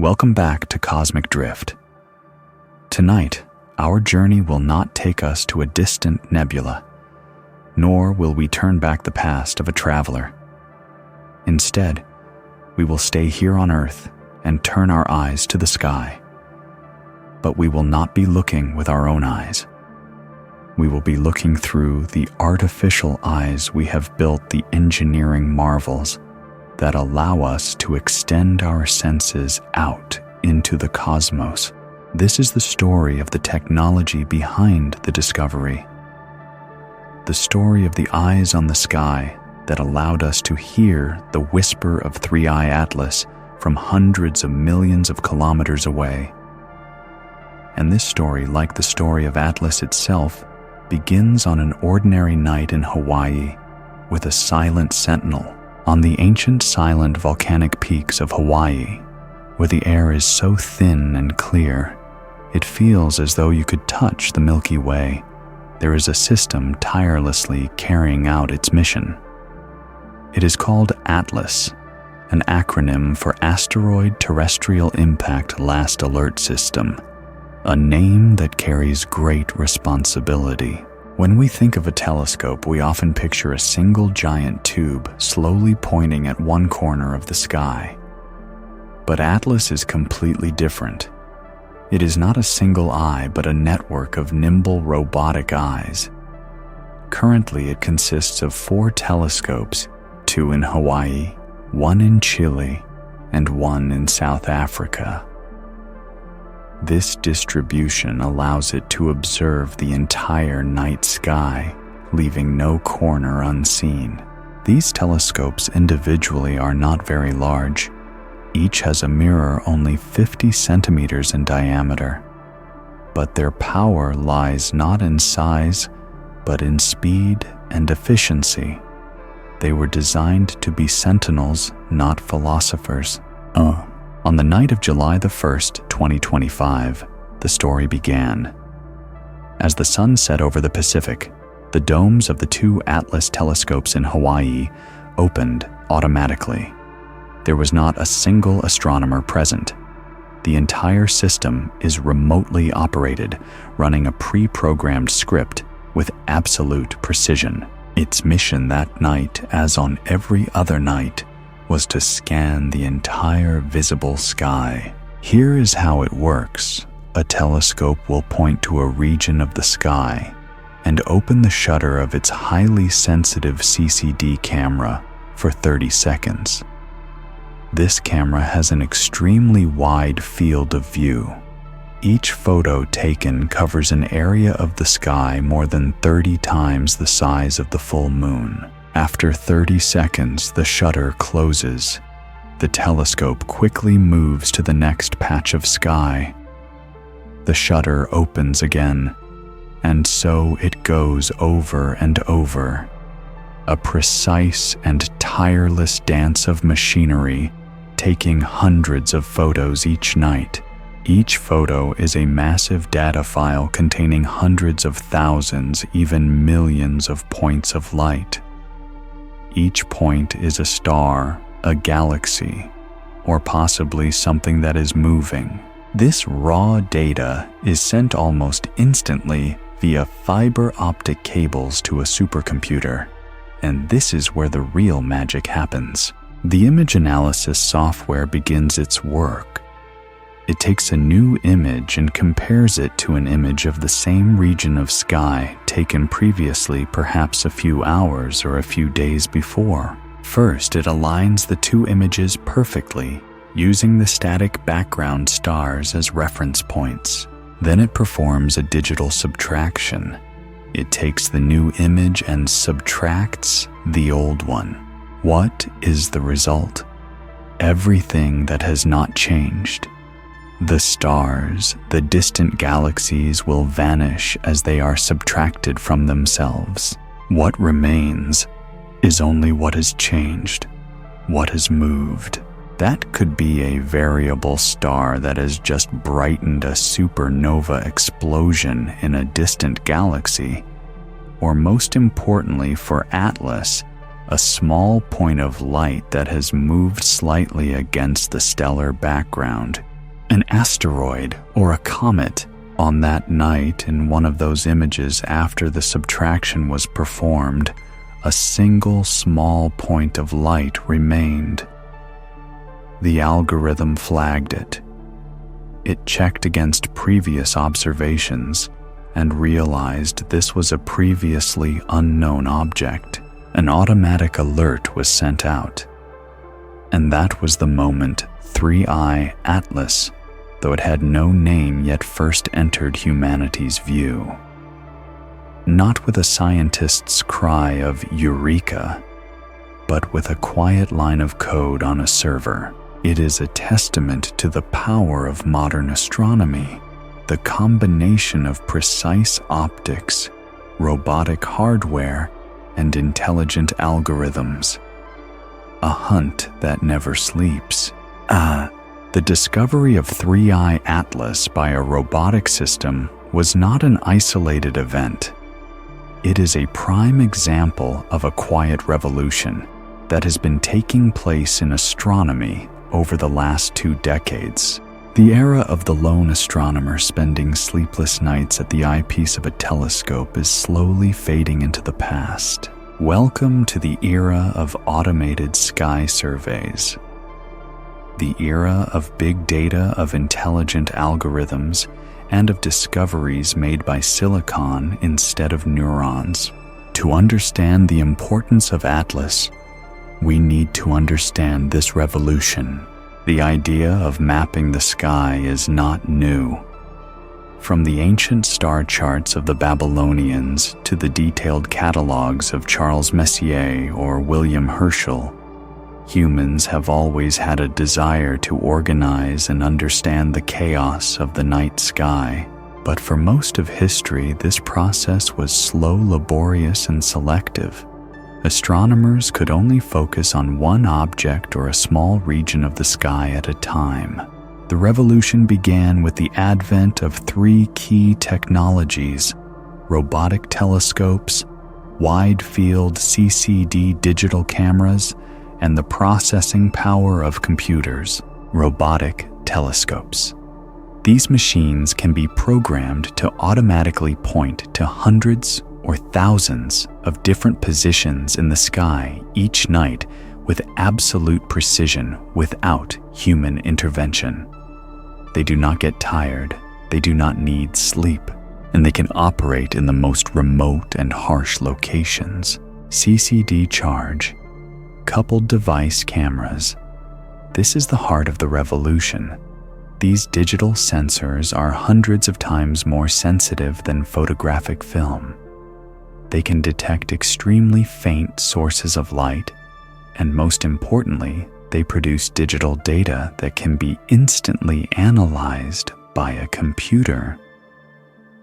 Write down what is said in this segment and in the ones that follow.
Welcome back to Cosmic Drift. Tonight, our journey will not take us to a distant nebula, nor will we turn back the past of a traveler. Instead, we will stay here on Earth and turn our eyes to the sky. But we will not be looking with our own eyes. We will be looking through the artificial eyes we have built, the engineering marvels that allow us to extend our senses out into the cosmos. This is the story of the technology behind the discovery. The story of the eyes on the sky that allowed us to hear the whisper of Three-Eye Atlas from hundreds of millions of kilometers away. And this story, like the story of Atlas itself, begins on an ordinary night in Hawaii with a silent sentinel on the ancient silent volcanic peaks of Hawaii, where the air is so thin and clear, it feels as though you could touch the Milky Way. There is a system tirelessly carrying out its mission. It is called ATLAS, an acronym for Asteroid Terrestrial Impact Last Alert System, a name that carries great responsibility. When we think of a telescope, we often picture a single giant tube slowly pointing at one corner of the sky. But ATLAS is completely different. It is not a single eye, but a network of nimble robotic eyes. Currently, it consists of 4 telescopes, 2 in Hawaii, 1 in Chile, and 1 in South Africa. This distribution allows it to observe the entire night sky, leaving no corner unseen. These telescopes individually are not very large. Each has a mirror only 50 centimeters in diameter. But their power lies not in size, but in speed and efficiency. They were designed to be sentinels, not philosophers. On the night of July the 1st, 2025, the story began. As the sun set over the Pacific, the domes of the 2 ATLAS telescopes in Hawaii opened automatically. There was not a single astronomer present. The entire system is remotely operated, running a pre-programmed script with absolute precision. Its mission that night, as on every other night, was to scan the entire visible sky. Here is how it works. A telescope will point to a region of the sky and open the shutter of its highly sensitive CCD camera for 30 seconds. This camera has an extremely wide field of view. Each photo taken covers an area of the sky more than 30 times the size of the full moon. After 30 seconds, the shutter closes. The telescope quickly moves to the next patch of sky. The shutter opens again, and so it goes over and over. A precise and tireless dance of machinery, taking hundreds of photos each night. Each photo is a massive data file containing hundreds of thousands, even millions of points of light. Each point is a star, a galaxy, or possibly something that is moving. This raw data is sent almost instantly via fiber optic cables to a supercomputer, and this is where the real magic happens. The image analysis software begins its work. It takes a new image and compares it to an image of the same region of sky taken previously, perhaps a few hours or a few days before. First, it aligns the 2 images perfectly, using the static background stars as reference points. Then it performs a digital subtraction. It takes the new image and subtracts the old one. What is the result? Everything that has not changed. The stars, the distant galaxies will vanish as they are subtracted from themselves. What remains is only what has changed, what has moved. That could be a variable star that has just brightened a supernova explosion in a distant galaxy, or most importantly for ATLAS, a small point of light that has moved slightly against the stellar background, an asteroid or a comet. On that night, in one of those images after the subtraction was performed, a single small point of light remained. The algorithm flagged it. It checked against previous observations and realized this was a previously unknown object. An automatic alert was sent out. And that was the moment 3I Atlas, though it had no name yet, first entered humanity's view. Not with a scientist's cry of eureka, but with a quiet line of code on a server. It is a testament to the power of modern astronomy, the combination of precise optics, robotic hardware, and intelligent algorithms. A hunt that never sleeps. The discovery of 3I Atlas by a robotic system was not an isolated event. It is a prime example of a quiet revolution that has been taking place in astronomy over the last 2 decades. The era of the lone astronomer spending sleepless nights at the eyepiece of a telescope is slowly fading into the past. Welcome to the era of automated sky surveys. The era of big data, of intelligent algorithms, and of discoveries made by silicon instead of neurons. To understand the importance of Atlas, we need to understand this revolution. The idea of mapping the sky is not new. From the ancient star charts of the Babylonians to the detailed catalogs of Charles Messier or William Herschel, humans have always had a desire to organize and understand the chaos of the night sky. But for most of history, this process was slow, laborious, and selective. Astronomers could only focus on one object or a small region of the sky at a time. The revolution began with the advent of 3 key technologies: robotic telescopes, wide-field CCD digital cameras, and the processing power of computers. Robotic telescopes. These machines can be programmed to automatically point to hundreds or thousands of different positions in the sky each night with absolute precision without human intervention. They do not get tired, they do not need sleep, and they can operate in the most remote and harsh locations. CCD charge, coupled device cameras. This is the heart of the revolution. These digital sensors are hundreds of times more sensitive than photographic film. They can detect extremely faint sources of light, and most importantly, they produce digital data that can be instantly analyzed by a computer.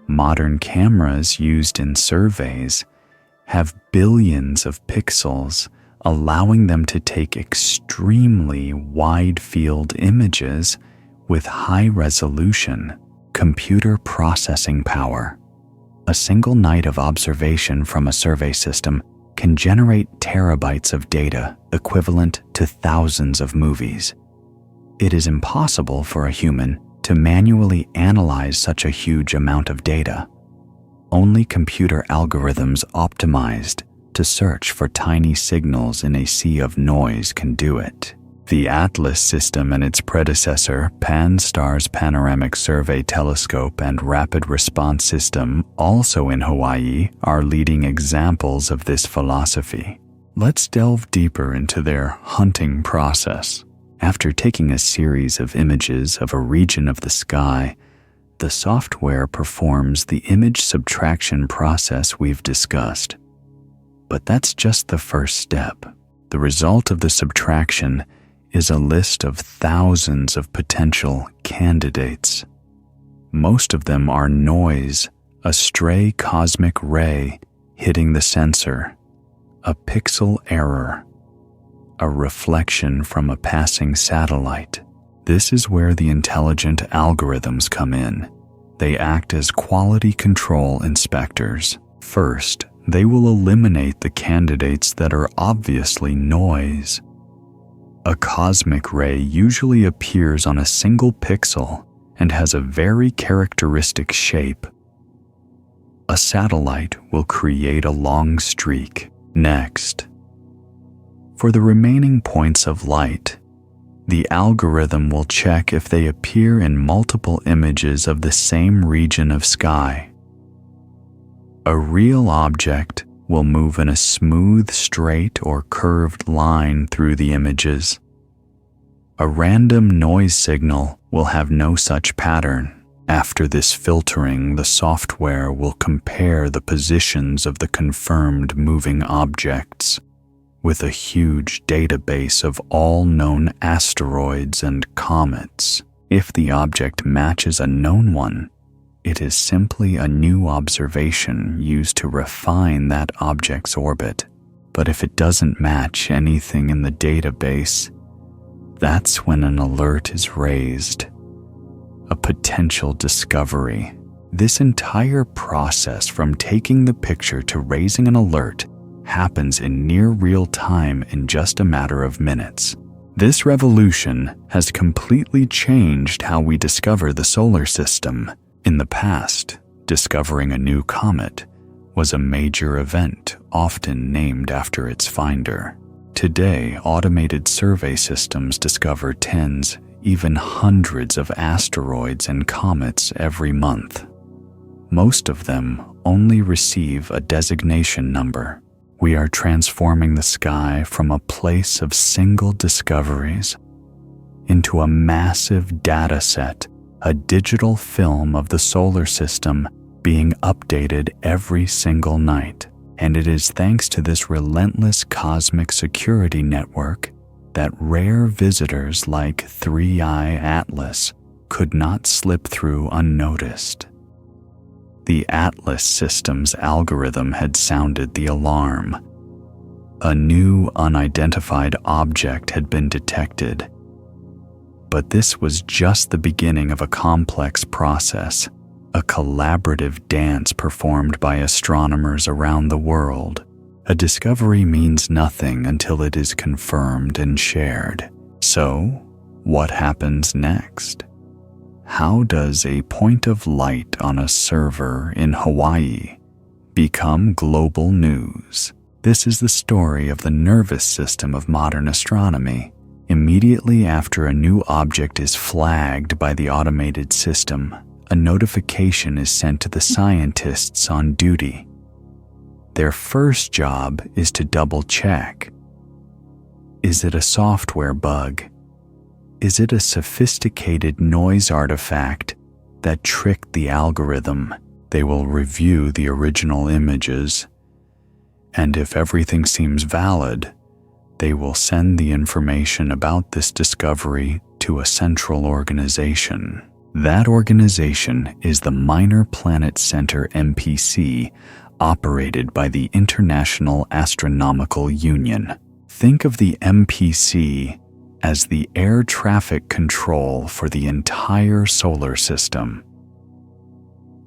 Modern cameras used in surveys have billions of pixels, allowing them to take extremely wide-field images with high-resolution computer processing power. A single night of observation from a survey system can generate terabytes of data equivalent to thousands of movies. It is impossible for a human to manually analyze such a huge amount of data. Only computer algorithms optimized to search for tiny signals in a sea of noise can do it. The Atlas system and its predecessor, Pan-STARRS Panoramic Survey Telescope and Rapid Response System, also in Hawaii, are leading examples of this philosophy. Let's delve deeper into their hunting process. After taking a series of images of a region of the sky, the software performs the image subtraction process we've discussed. But that's just the first step. The result of the subtraction is a list of thousands of potential candidates. Most of them are noise, a stray cosmic ray hitting the sensor, a pixel error, a reflection from a passing satellite. This is where the intelligent algorithms come in. They act as quality control inspectors. First, they will eliminate the candidates that are obviously noise. A cosmic ray usually appears on a single pixel and has a very characteristic shape. A satellite will create a long streak. Next, for the remaining points of light, the algorithm will check if they appear in multiple images of the same region of sky. A real object will move in a smooth, straight, or curved line through the images. A random noise signal will have no such pattern. After this filtering, the software will compare the positions of the confirmed moving objects with a huge database of all known asteroids and comets. If the object matches a known one, it is simply a new observation used to refine that object's orbit. But if it doesn't match anything in the database, that's when an alert is raised. A potential discovery. This entire process from taking the picture to raising an alert happens in near real time in just a matter of minutes. This revolution has completely changed how we discover the solar system. In the past, discovering a new comet was a major event, often named after its finder. Today, automated survey systems discover tens, even hundreds of asteroids and comets every month. Most of them only receive a designation number. We are transforming the sky from a place of single discoveries into a massive data set, a digital film of the solar system being updated every single night. And it is thanks to this relentless cosmic security network that rare visitors like 3i Atlas could not slip through unnoticed. The Atlas system's algorithm had sounded the alarm. A new unidentified object had been detected. But this was just the beginning of a complex process, a collaborative dance performed by astronomers around the world. A discovery means nothing until it is confirmed and shared. So, what happens next? How does a point of light on a server in Hawaii become global news? This is the story of the nervous system of modern astronomy. Immediately after a new object is flagged by the automated system, a notification is sent to the scientists on duty. Their first job is to double-check. Is it a software bug? Is it a sophisticated noise artifact that tricked the algorithm? They will review the original images, and if everything seems valid, they will send the information about this discovery to a central organization. That organization is the Minor Planet Center MPC, operated by the International Astronomical Union. Think of the MPC as the air traffic control for the entire solar system.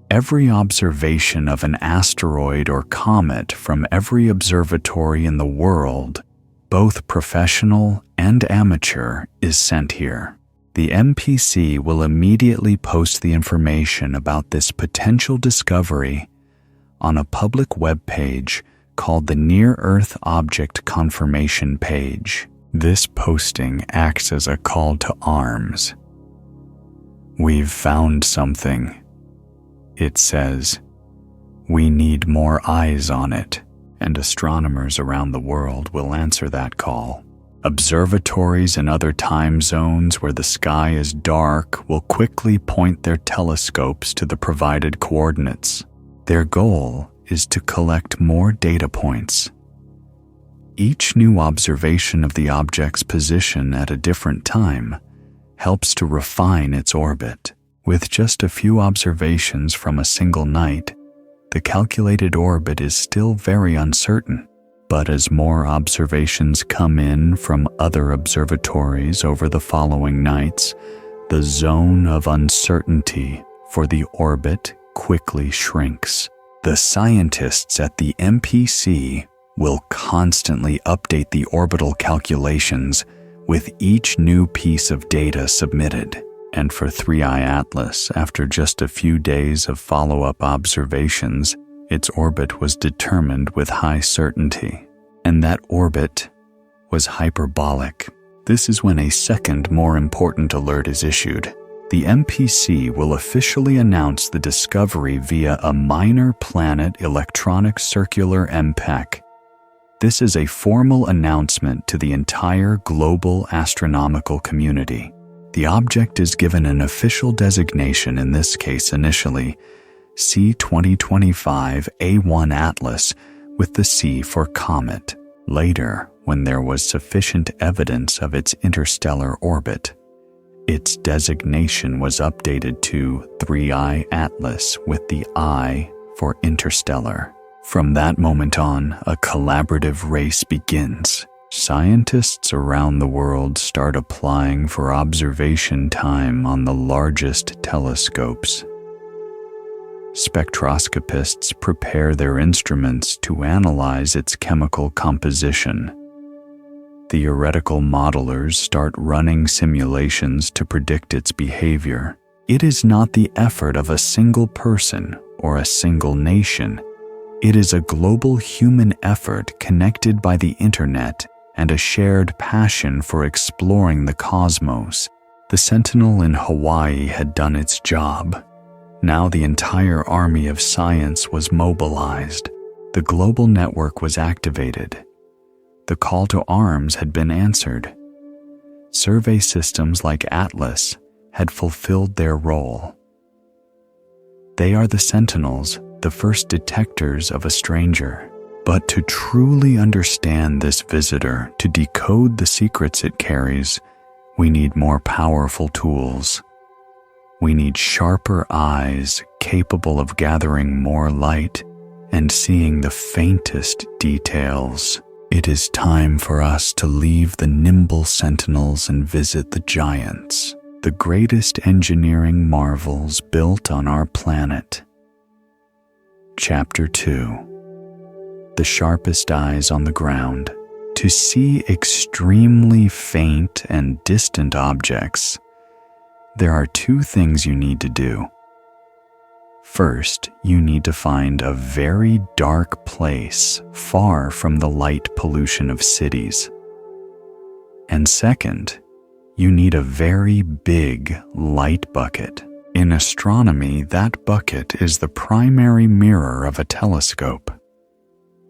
Every observation of an asteroid or comet from every observatory in the world, both professional and amateur, is sent here. The MPC will immediately post the information about this potential discovery on a public web page called the Near-Earth Object Confirmation page. This posting acts as a call to arms. "We've found something," it says. "We need more eyes on it," and astronomers around the world will answer that call. Observatories in other time zones where the sky is dark will quickly point their telescopes to the provided coordinates. Their goal is to collect more data points. Each new observation of the object's position at a different time helps to refine its orbit. With just a few observations from a single night, the calculated orbit is still very uncertain. But as more observations come in from other observatories over the following nights, the zone of uncertainty for the orbit quickly shrinks. The scientists at the MPC will constantly update the orbital calculations with each new piece of data submitted. And for 3I Atlas, after just a few days of follow-up observations, its orbit was determined with high certainty. And that orbit was hyperbolic. This is when a second, more important alert is issued. The MPC will officially announce the discovery via a minor planet electronic circular MPEC. This is a formal announcement to the entire global astronomical community. The object is given an official designation, in this case initially, C2025A1 Atlas, with the C for comet. Later, when there was sufficient evidence of its interstellar orbit, its designation was updated to 3I Atlas with the I for interstellar. From that moment on, a collaborative race begins. Scientists around the world start applying for observation time on the largest telescopes. Spectroscopists prepare their instruments to analyze its chemical composition. Theoretical modelers start running simulations to predict its behavior. It is not the effort of a single person or a single nation. It is a global human effort connected by the internet and a shared passion for exploring the cosmos. The Sentinel in Hawaii had done its job. Now the entire army of science was mobilized. The global network was activated. The call to arms had been answered. Survey systems like Atlas had fulfilled their role. They are the sentinels, the first detectors of a stranger. But to truly understand this visitor, to decode the secrets it carries, we need more powerful tools. We need sharper eyes capable of gathering more light and seeing the faintest details. It is time for us to leave the nimble sentinels and visit the giants, the greatest engineering marvels built on our planet. Chapter 2. The sharpest eyes on the ground. To see extremely faint and distant objects, there are two things you need to do. First, you need to find a very dark place far from the light pollution of cities. And second, you need a very big light bucket. In astronomy, that bucket is the primary mirror of a telescope.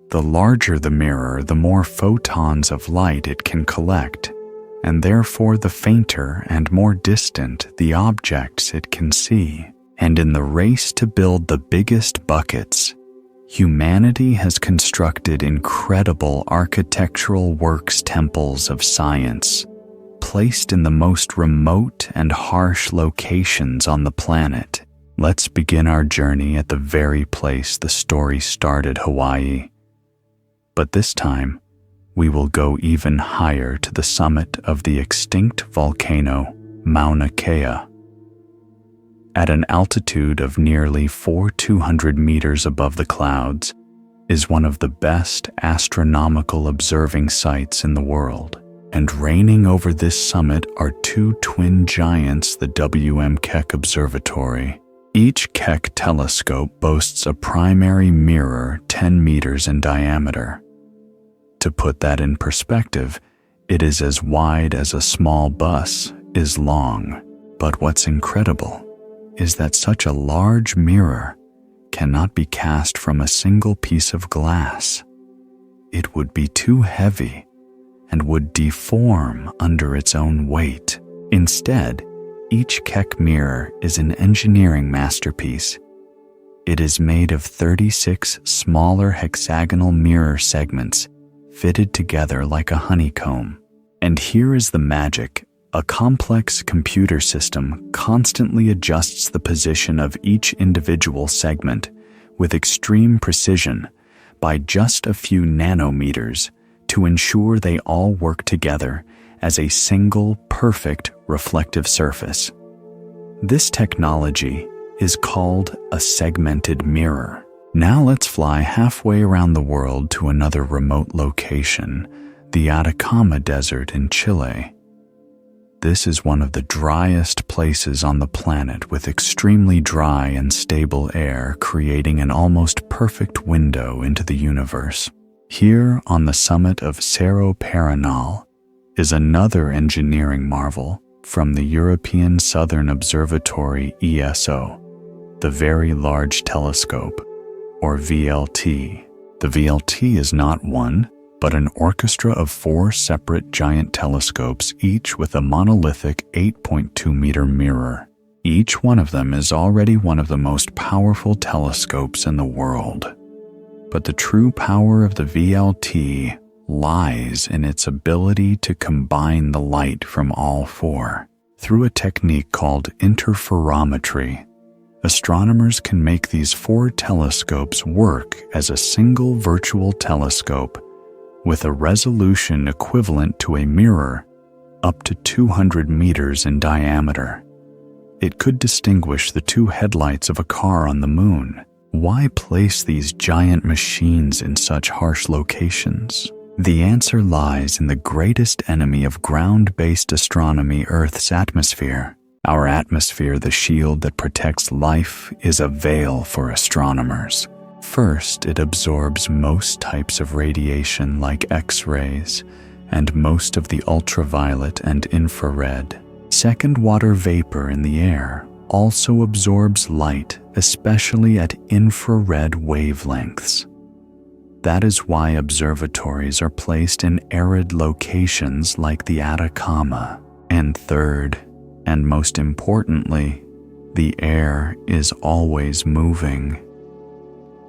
The larger the mirror, the more photons of light it can collect, and therefore the fainter and more distant the objects it can see. And in the race to build the biggest buckets, humanity has constructed incredible architectural works temples of science, placed in the most remote and harsh locations on the planet. Let's begin our journey at the very place the story started, Hawaii. But this time, we will go even higher to the summit of the extinct volcano, Mauna Kea. At an altitude of nearly 4,200 meters above the clouds, is one of the best astronomical observing sites in the world. And reigning over this summit are two twin giants, the W.M. Keck Observatory. Each Keck telescope boasts a primary mirror 10 meters in diameter. To put that in perspective, it is as wide as a small bus is long. But what's incredible is that such a large mirror cannot be cast from a single piece of glass. It would be too heavy and would deform under its own weight. Instead, each Keck mirror is an engineering masterpiece. It is made of 36 smaller hexagonal mirror segments fitted together like a honeycomb. And here is the magic. A complex computer system constantly adjusts the position of each individual segment with extreme precision by just a few nanometers to ensure they all work together as a single, perfect reflective surface. This technology is called a segmented mirror. Now let's fly halfway around the world to another remote location, the Atacama Desert in Chile. This is one of the driest places on the planet, with extremely dry and stable air, creating an almost perfect window into the universe. Here, on the summit of Cerro Paranal, is another engineering marvel from the European Southern Observatory ESO, the Very Large Telescope, or VLT. The VLT is not one, but an orchestra of 4 separate giant telescopes, each with a monolithic 8.2-meter mirror. Each one of them is already one of the most powerful telescopes in the world. But the true power of the VLT lies in its ability to combine the light from all 4. Through a technique called interferometry, astronomers can make these 4 telescopes work as a single virtual telescope with a resolution equivalent to a mirror up to 200 meters in diameter. It could distinguish the 2 headlights of a car on the moon. Why place these giant machines in such harsh locations? The answer lies in the greatest enemy of ground-based astronomy, Earth's atmosphere. Our atmosphere, the shield that protects life, is a veil for astronomers. First, it absorbs most types of radiation like X-rays and most of the ultraviolet and infrared. Second, water vapor in the air also absorbs light, especially at infrared wavelengths. That is why observatories are placed in arid locations like the Atacama. And third, and most importantly, the air is always moving.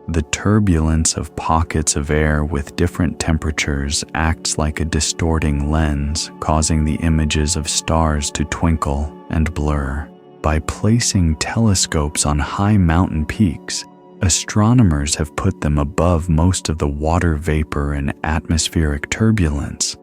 The turbulence of pockets of air with different temperatures acts like a distorting lens, causing the images of stars to twinkle and blur. By placing telescopes on high mountain peaks, astronomers have put them above most of the water vapor and atmospheric turbulence.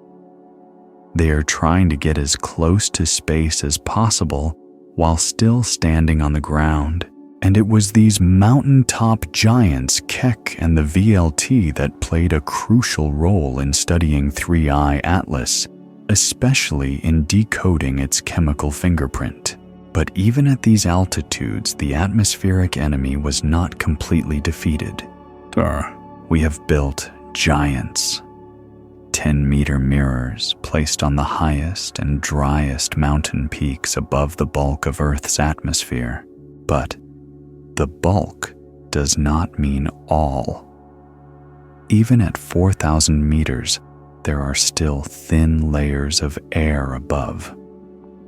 They are trying to get as close to space as possible while still standing on the ground. And it was these mountaintop giants, Keck and the VLT, that played a crucial role in studying 3I Atlas, especially in decoding its chemical fingerprint. But even at these altitudes, the atmospheric enemy was not completely defeated. We have built giants, 10-meter mirrors placed on the highest and driest mountain peaks above the bulk of Earth's atmosphere. But the bulk does not mean all. Even at 4,000 meters, there are still thin layers of air above.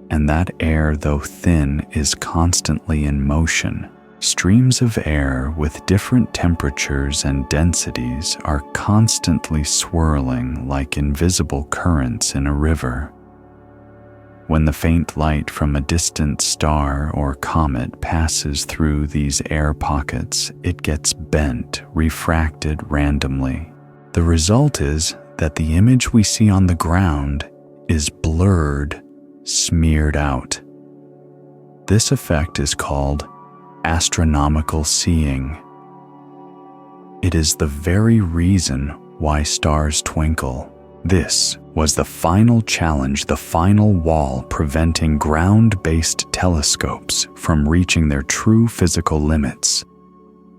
And that air, though thin, is constantly in motion. Streams of air with different temperatures and densities are constantly swirling like invisible currents in a river. When the faint light from a distant star or comet passes through these air pockets, it gets bent, refracted randomly. The result is that the image we see on the ground is blurred, smeared out. This effect is called astronomical seeing. It is the very reason why stars twinkle. This was the final challenge, the final wall preventing ground-based telescopes from reaching their true physical limits.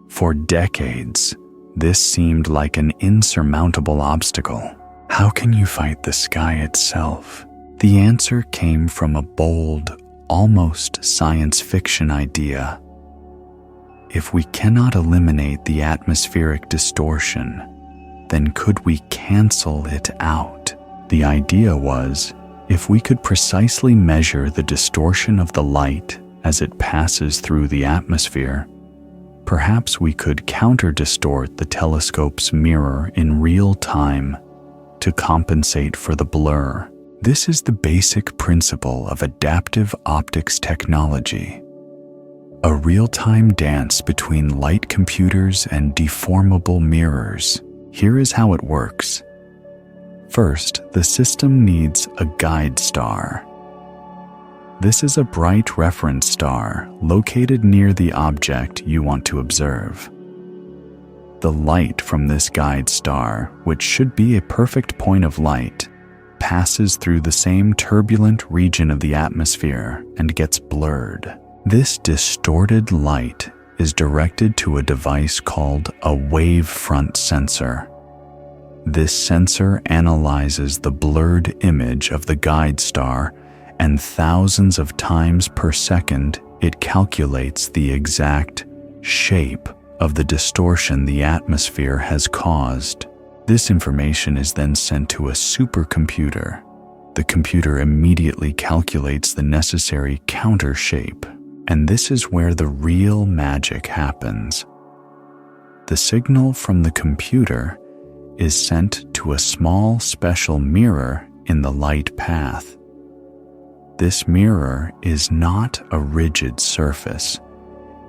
For decades, this seemed like an insurmountable obstacle. How can you fight the sky itself? The answer came from a bold, almost science fiction idea. If we cannot eliminate the atmospheric distortion, then could we cancel it out? The idea was, if we could precisely measure the distortion of the light as it passes through the atmosphere, perhaps we could counter-distort the telescope's mirror in real time to compensate for the blur. This is the basic principle of adaptive optics technology, a real-time dance between light computers and deformable mirrors. Here is how it works. First, the system needs a guide star. This is a bright reference star located near the object you want to observe. The light from this guide star, which should be a perfect point of light, passes through the same turbulent region of the atmosphere and gets blurred. This distorted light is directed to a device called a wavefront sensor. This sensor analyzes the blurred image of the guide star, and thousands of times per second it calculates the exact shape of the distortion the atmosphere has caused. This information is then sent to a supercomputer. The computer immediately calculates the necessary counter shape, and this is where the real magic happens. The signal from the computer is sent to a small special mirror in the light path. This mirror is not a rigid surface.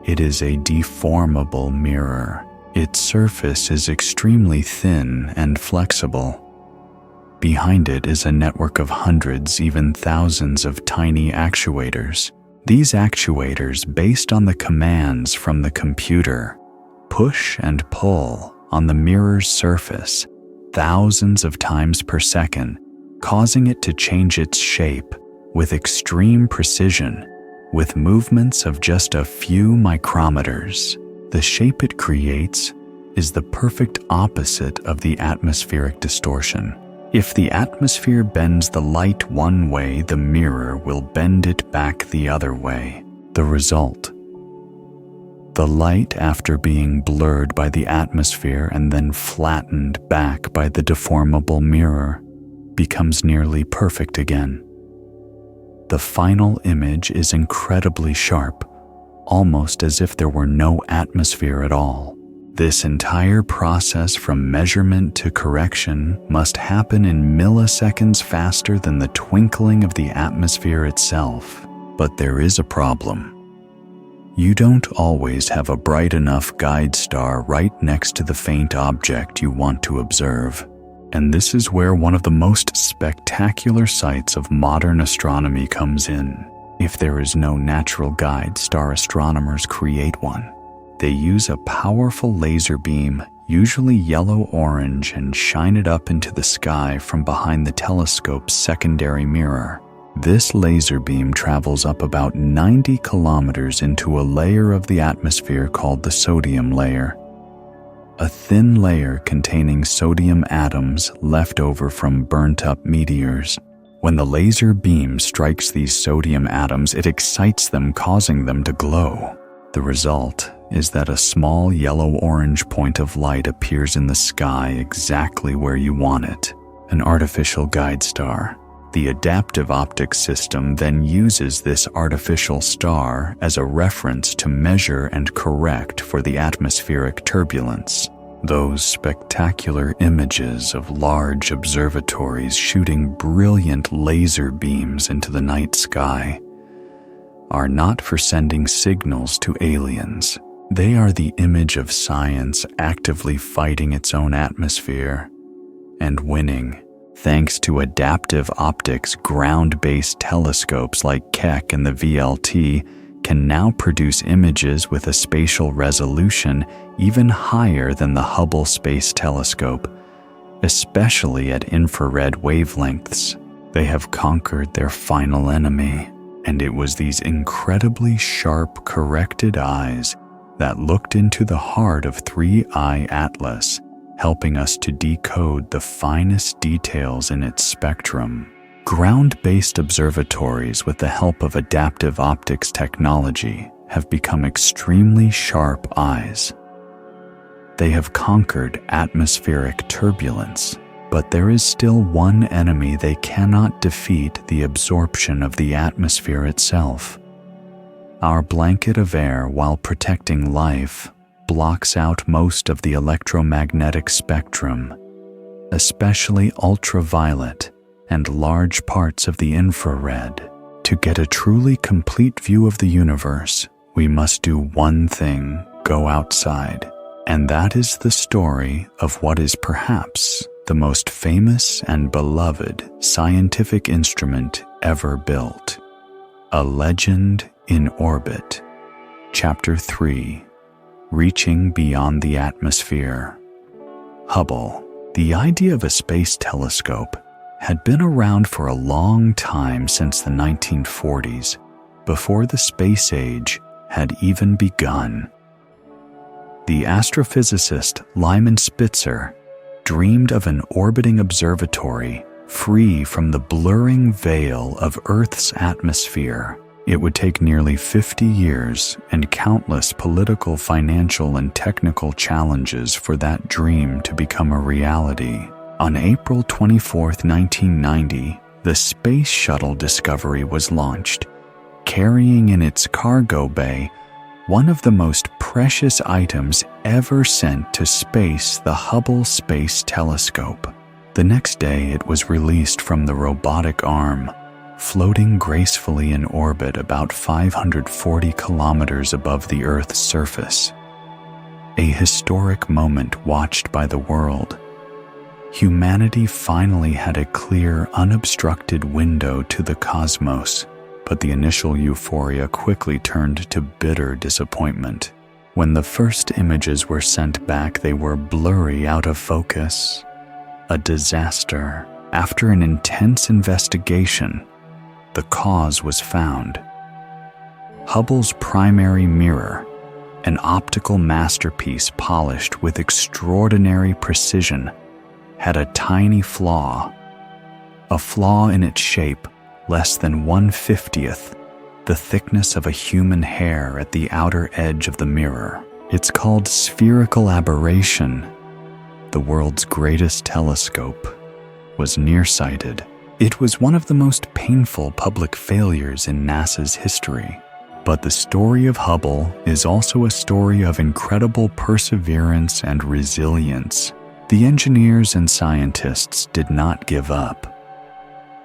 It is a deformable mirror. Its surface is extremely thin and flexible. Behind it is a network of hundreds, even thousands of tiny actuators. These actuators, based on the commands from the computer, push and pull on the mirror's surface thousands of times per second, causing it to change its shape with extreme precision, with movements of just a few micrometers. The shape it creates is the perfect opposite of the atmospheric distortion. If the atmosphere bends the light one way, the mirror will bend it back the other way. The result: the light, after being blurred by the atmosphere and then flattened back by the deformable mirror, becomes nearly perfect again. The final image is incredibly sharp, almost as if there were no atmosphere at all. This entire process from measurement to correction must happen in milliseconds faster than the twinkling of the atmosphere itself. But there is a problem. You don't always have a bright enough guide star right next to the faint object you want to observe. And this is where one of the most spectacular sights of modern astronomy comes in. If there is no natural guide, star astronomers create one. They use a powerful laser beam, usually yellow-orange, and shine it up into the sky from behind the telescope's secondary mirror. This laser beam travels up about 90 kilometers into a layer of the atmosphere called the sodium layer, a thin layer containing sodium atoms left over from burnt-up meteors. When the laser beam strikes these sodium atoms, it excites them, causing them to glow. The result is that a small yellow-orange point of light appears in the sky exactly where you want it, an artificial guide star. The adaptive optics system then uses this artificial star as a reference to measure and correct for the atmospheric turbulence. Those spectacular images of large observatories shooting brilliant laser beams into the night sky are not for sending signals to aliens. They are the image of science actively fighting its own atmosphere and winning. Thanks to adaptive optics, ground-based telescopes like Keck and the VLT can now produce images with a spatial resolution even higher than the Hubble Space Telescope, especially at infrared wavelengths. They have conquered their final enemy, and it was these incredibly sharp, corrected eyes that looked into the heart of 3I Atlas, helping us to decode the finest details in its spectrum. Ground-based observatories with the help of adaptive optics technology have become extremely sharp eyes. They have conquered atmospheric turbulence, but there is still one enemy they cannot defeat: the absorption of the atmosphere itself. Our blanket of air, while protecting life, blocks out most of the electromagnetic spectrum, especially ultraviolet and large parts of the infrared. To get a truly complete view of the universe, we must do one thing: go outside. And that is the story of what is perhaps the most famous and beloved scientific instrument ever built. A Legend in Orbit. Chapter 3. Reaching Beyond the Atmosphere. Hubble. The idea of a space telescope had been around for a long time, since the 1940s, before the space age had even begun. The astrophysicist Lyman Spitzer dreamed of an orbiting observatory free from the blurring veil of Earth's atmosphere. It would take nearly 50 years and countless political, financial, and technical challenges for that dream to become a reality. On April 24, 1990, the Space Shuttle Discovery was launched, carrying in its cargo bay one of the most precious items ever sent to space, the Hubble Space Telescope. The next day, it was released from the robotic arm, floating gracefully in orbit about 540 kilometers above the Earth's surface. A historic moment watched by the world. Humanity finally had a clear, unobstructed window to the cosmos, but the initial euphoria quickly turned to bitter disappointment. When the first images were sent back, they were blurry, out of focus. A disaster. After an intense investigation, the cause was found. Hubble's primary mirror, an optical masterpiece polished with extraordinary precision, had a tiny flaw. A flaw in its shape, less than 1/50th the thickness of a human hair at the outer edge of the mirror. It's called spherical aberration. The world's greatest telescope was nearsighted. It was one of the most painful public failures in NASA's history. But the story of Hubble is also a story of incredible perseverance and resilience. The engineers and scientists did not give up.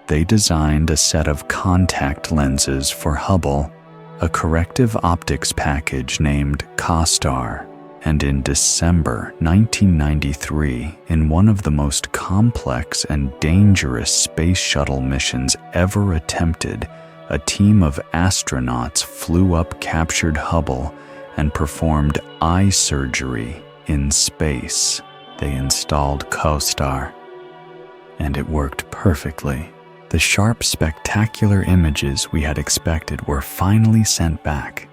They designed a set of contact lenses for Hubble, a corrective optics package named COSTAR, and in December 1993, in one of the most complex and dangerous space shuttle missions ever attempted, a team of astronauts flew up captured Hubble and performed eye surgery in space. They installed COSTAR, and it worked perfectly. The sharp, spectacular images we had expected were finally sent back.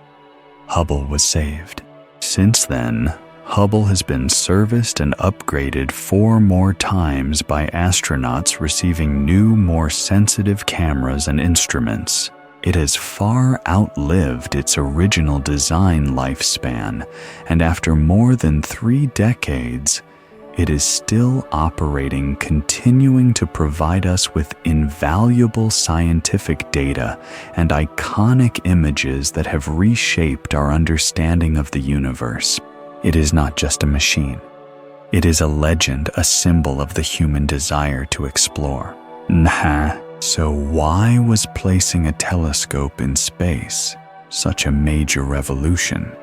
Hubble was saved. Since then, Hubble has been serviced and upgraded 4 more times by astronauts receiving new, more sensitive cameras and instruments. It has far outlived its original design lifespan, and after more than 3 decades, it is still operating, continuing to provide us with invaluable scientific data and iconic images that have reshaped our understanding of the universe. It is not just a machine. It is a legend, a symbol of the human desire to explore. So why was placing a telescope in space such a major revolution?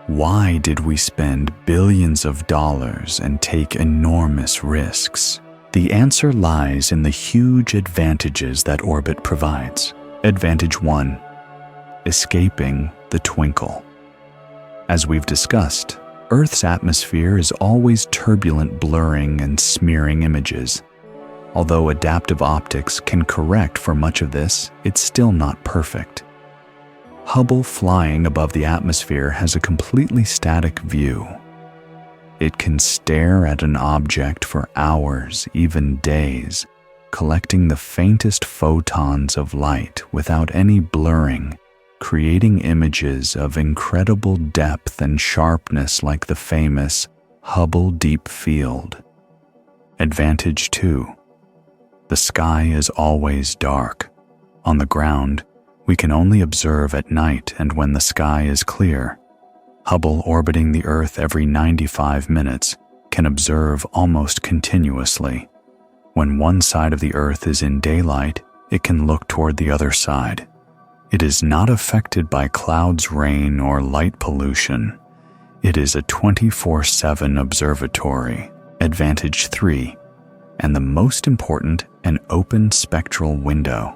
Why did we spend billions of dollars and take enormous risks? The answer lies in the huge advantages that orbit provides. Advantage 1: escaping the twinkle. As we've discussed, Earth's atmosphere is always turbulent, blurring and smearing images. Although adaptive optics can correct for much of this, it's still not perfect. Hubble, flying above the atmosphere, has a completely static view. It can stare at an object for hours, even days, collecting the faintest photons of light without any blurring, creating images of incredible depth and sharpness like the famous Hubble Deep Field. Advantage 2: the sky is always dark. On the ground, we can only observe at night and when the sky is clear. Hubble, orbiting the Earth every 95 minutes, can observe almost continuously. When one side of the Earth is in daylight, it can look toward the other side. It is not affected by clouds, rain, or light pollution. It is a 24/7 observatory. Advantage 3, and the most important, an open spectral window.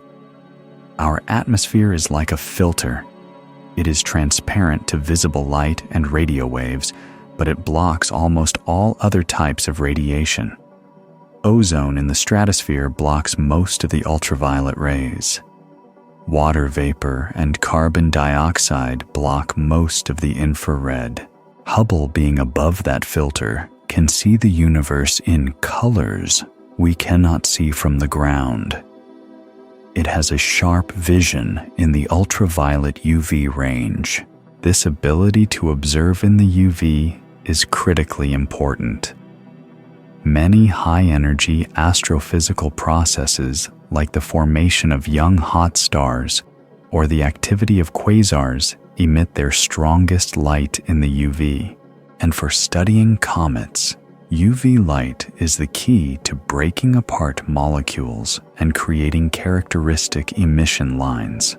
Our atmosphere is like a filter. It is transparent to visible light and radio waves, but it blocks almost all other types of radiation. Ozone in the stratosphere blocks most of the ultraviolet rays. Water vapor and carbon dioxide block most of the infrared. Hubble, being above that filter, can see the universe in colors we cannot see from the ground. It has a sharp vision in the ultraviolet UV range. This ability to observe in the UV is critically important. Many high-energy astrophysical processes, like the formation of young hot stars or the activity of quasars, emit their strongest light in the UV. And for studying comets, UV light is the key to breaking apart molecules and creating characteristic emission lines.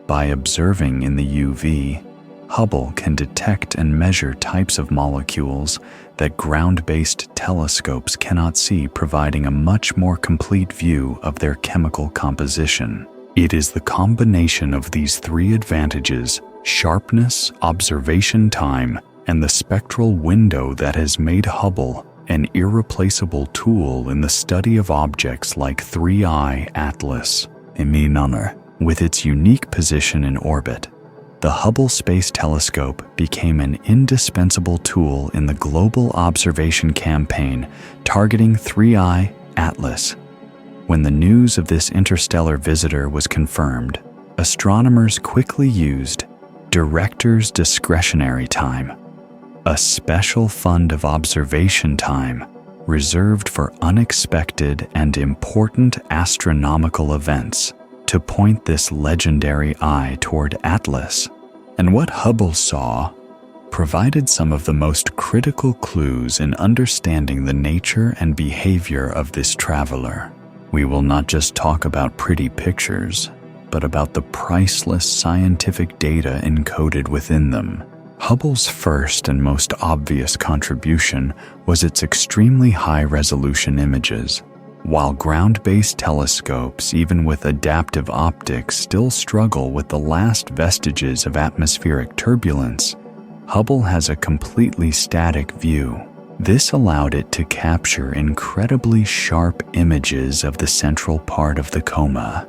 By observing in the UV, Hubble can detect and measure types of molecules that ground-based telescopes cannot see, providing a much more complete view of their chemical composition. It is the combination of these three advantages, sharpness, observation time, and the spectral window, that has made Hubble an irreplaceable tool in the study of objects like 3I Atlas. With its unique position in orbit, the Hubble Space Telescope became an indispensable tool in the global observation campaign targeting 3I Atlas. When the news of this interstellar visitor was confirmed, astronomers quickly used Director's Discretionary Time, a special fund of observation time reserved for unexpected and important astronomical events, to point this legendary eye toward Atlas. And what Hubble saw provided some of the most critical clues in understanding the nature and behavior of this traveler. We will not just talk about pretty pictures, but about the priceless scientific data encoded within them. Hubble's first and most obvious contribution was its extremely high-resolution images. While ground-based telescopes, even with adaptive optics, still struggle with the last vestiges of atmospheric turbulence, Hubble has a completely static view. This allowed it to capture incredibly sharp images of the central part of the coma.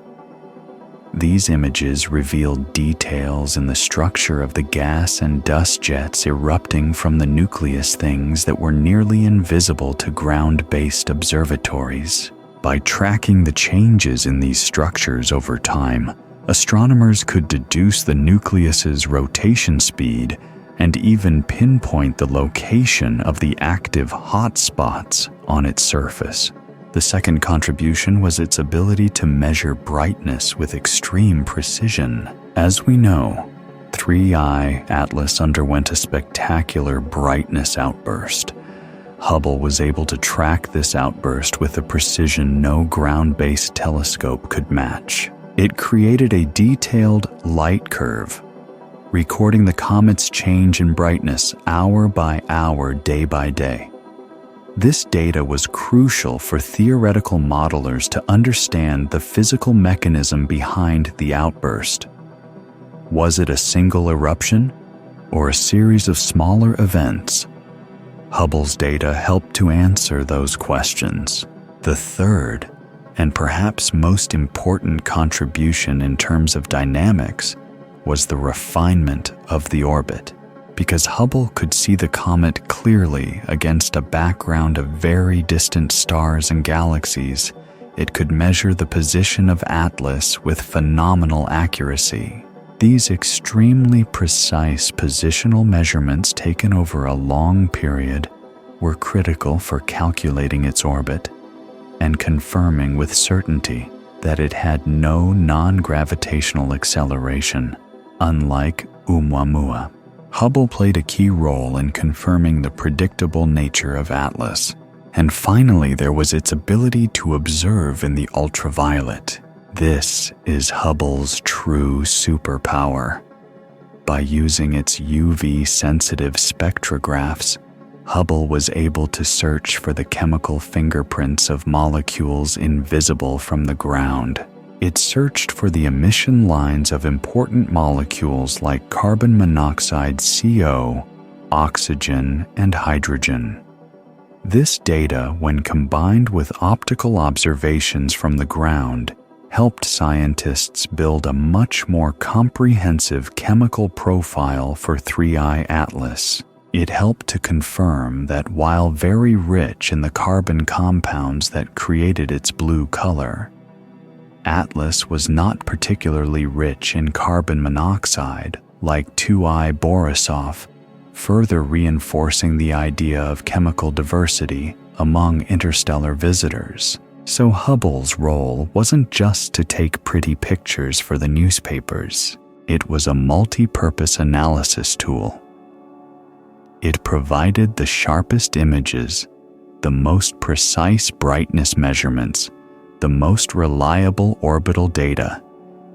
These images revealed details in the structure of the gas and dust jets erupting from the nucleus, things that were nearly invisible to ground-based observatories. By tracking the changes in these structures over time, astronomers could deduce the nucleus's rotation speed and even pinpoint the location of the active hotspots on its surface. The second contribution was its ability to measure brightness with extreme precision. As we know, 3I Atlas underwent a spectacular brightness outburst. Hubble was able to track this outburst with a precision no ground-based telescope could match. It created a detailed light curve, recording the comet's change in brightness hour by hour, day by day. This data was crucial for theoretical modelers to understand the physical mechanism behind the outburst. Was it a single eruption or a series of smaller events? Hubble's data helped to answer those questions. The third, and perhaps most important contribution in terms of dynamics, was the refinement of the orbit. Because Hubble could see the comet clearly against a background of very distant stars and galaxies, it could measure the position of Atlas with phenomenal accuracy. These extremely precise positional measurements, taken over a long period, were critical for calculating its orbit and confirming with certainty that it had no non-gravitational acceleration, unlike Oumuamua. Hubble played a key role in confirming the predictable nature of Atlas. And finally, there was its ability to observe in the ultraviolet. This is Hubble's true superpower. By using its UV-sensitive spectrographs, Hubble was able to search for the chemical fingerprints of molecules invisible from the ground. It searched for the emission lines of important molecules like carbon monoxide, CO, oxygen, and hydrogen. This data, when combined with optical observations from the ground, helped scientists build a much more comprehensive chemical profile for 3I Atlas. It helped to confirm that while very rich in the carbon compounds that created its blue color, Atlas was not particularly rich in carbon monoxide like 2I Borisov, further reinforcing the idea of chemical diversity among interstellar visitors. So Hubble's role wasn't just to take pretty pictures for the newspapers. It was a multi-purpose analysis tool. It provided the sharpest images, the most precise brightness measurements, the most reliable orbital data,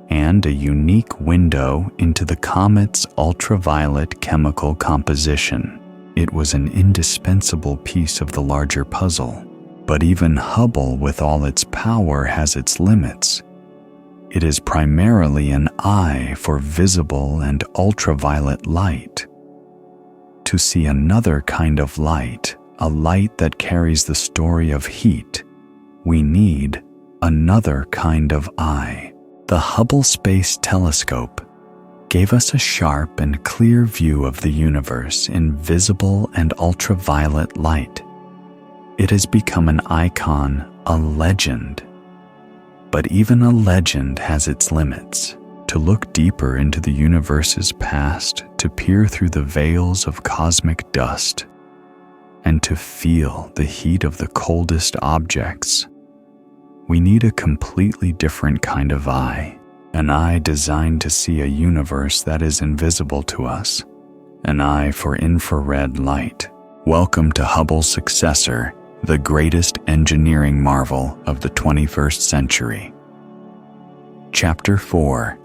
and a unique window into the comet's ultraviolet chemical composition. It was an indispensable piece of the larger puzzle. But even Hubble, with all its power, has its limits. It is primarily an eye for visible and ultraviolet light. To see another kind of light, a light that carries the story of heat, we need another kind of eye. The Hubble Space Telescope gave us a sharp and clear view of the universe in visible and ultraviolet light. It has become an icon, a legend. But even a legend has its limits. To look deeper into the universe's past, to peer through the veils of cosmic dust, and to feel the heat of the coldest objects, we need a completely different kind of eye. An eye designed to see a universe that is invisible to us. An eye for infrared light. Welcome to Hubble's successor, the greatest engineering marvel of the 21st century. Chapter 4.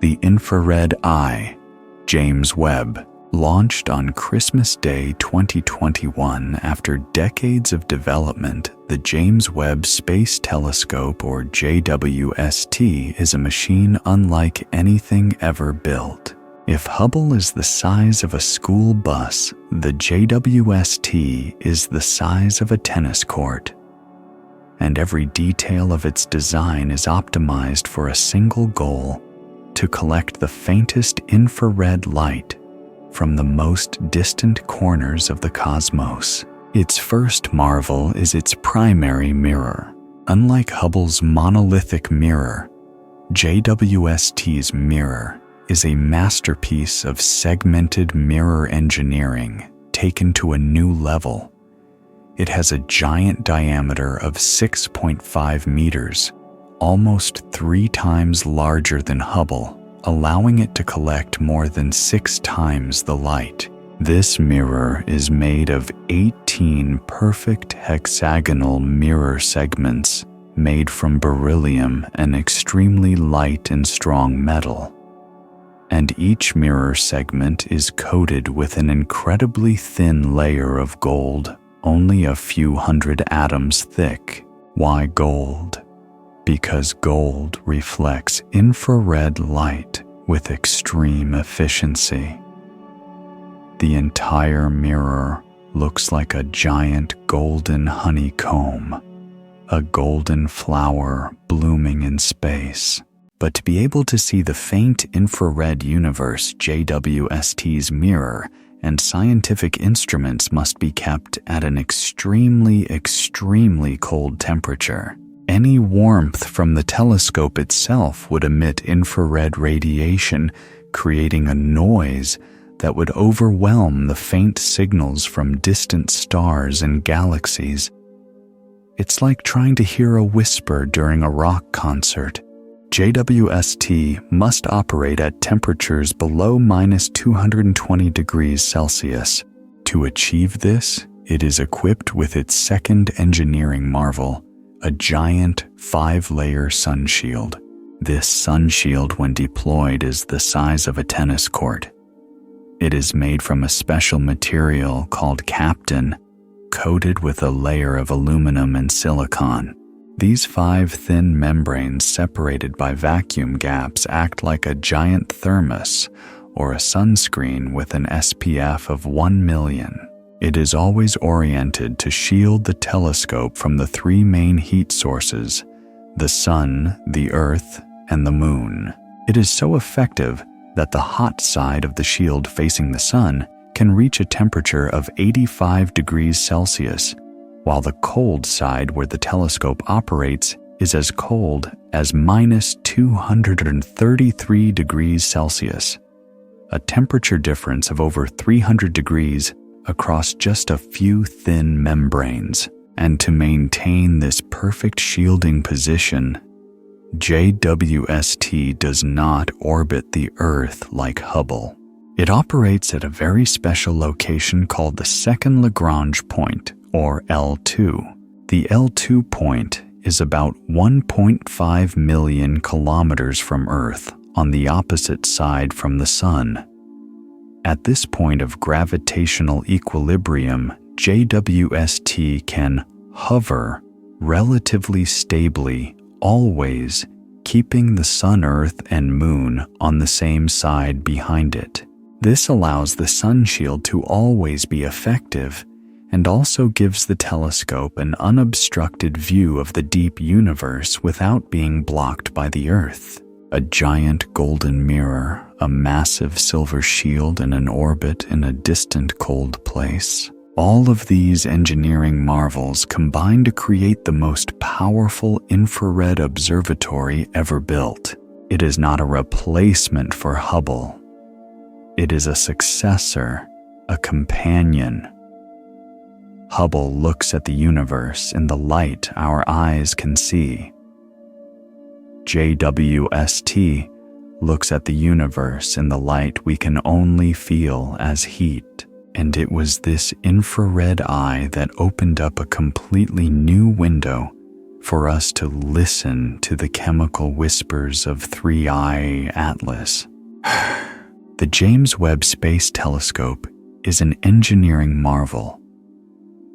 The Infrared Eye, James Webb. Launched on Christmas Day 2021 after decades of development, the James Webb Space Telescope, or JWST, is a machine unlike anything ever built. If Hubble is the size of a school bus, the JWST is the size of a tennis court. And every detail of its design is optimized for a single goal: to collect the faintest infrared light from the most distant corners of the cosmos. Its first marvel is its primary mirror. Unlike Hubble's monolithic mirror, JWST's mirror is a masterpiece of segmented mirror engineering taken to a new level. It has a giant diameter of 6.5 meters, almost 3 times larger than Hubble, allowing it to collect more than 6 times the light. This mirror is made of 18 perfect hexagonal mirror segments made from beryllium, an extremely light and strong metal. And each mirror segment is coated with an incredibly thin layer of gold, only a few hundred atoms thick. Why gold? Because gold reflects infrared light with extreme efficiency. The entire mirror looks like a giant golden honeycomb, a golden flower blooming in space. But to be able to see the faint infrared universe, JWST's mirror and scientific instruments must be kept at an extremely cold temperature. Any warmth from the telescope itself would emit infrared radiation, creating a noise that would overwhelm the faint signals from distant stars and galaxies. It's like trying to hear a whisper during a rock concert. JWST must operate at temperatures below -220 degrees Celsius. To achieve this, it is equipped with its second engineering marvel, a giant 5-layer sun shield. This sun shield, when deployed, is the size of a tennis court. It is made from a special material called Captain, coated with a layer of aluminum and silicon. These 5 thin membranes separated by vacuum gaps act like a giant thermos or a sunscreen with an SPF of 1 million. It is always oriented to shield the telescope from the three main heat sources: the sun, the earth, and the moon. It is so effective that the hot side of the shield facing the sun can reach a temperature of 85 degrees Celsius, while the cold side where the telescope operates is as cold as minus 233 degrees Celsius, a temperature difference of over 300 degrees across just a few thin membranes. And to maintain this perfect shielding position, JWST does not orbit the Earth like Hubble. It operates at a very special location called the second Lagrange point, or L2. The L2 point is about 1.5 million kilometers from Earth on the opposite side from the Sun. At this point of gravitational equilibrium, JWST can hover relatively stably, always keeping the Sun, Earth, and Moon on the same side behind it. This allows the sun shield to always be effective and also gives the telescope an unobstructed view of the deep universe without being blocked by the Earth. A giant golden mirror, a massive silver shield in an orbit in a distant cold place. All of these engineering marvels combine to create the most powerful infrared observatory ever built. It is not a replacement for Hubble. It is a successor, a companion. Hubble looks at the universe in the light our eyes can see. JWST looks at the universe in the light we can only feel as heat. And it was this infrared eye that opened up a completely new window for us to listen to the chemical whispers of 3I Atlas. The James Webb Space Telescope is an engineering marvel,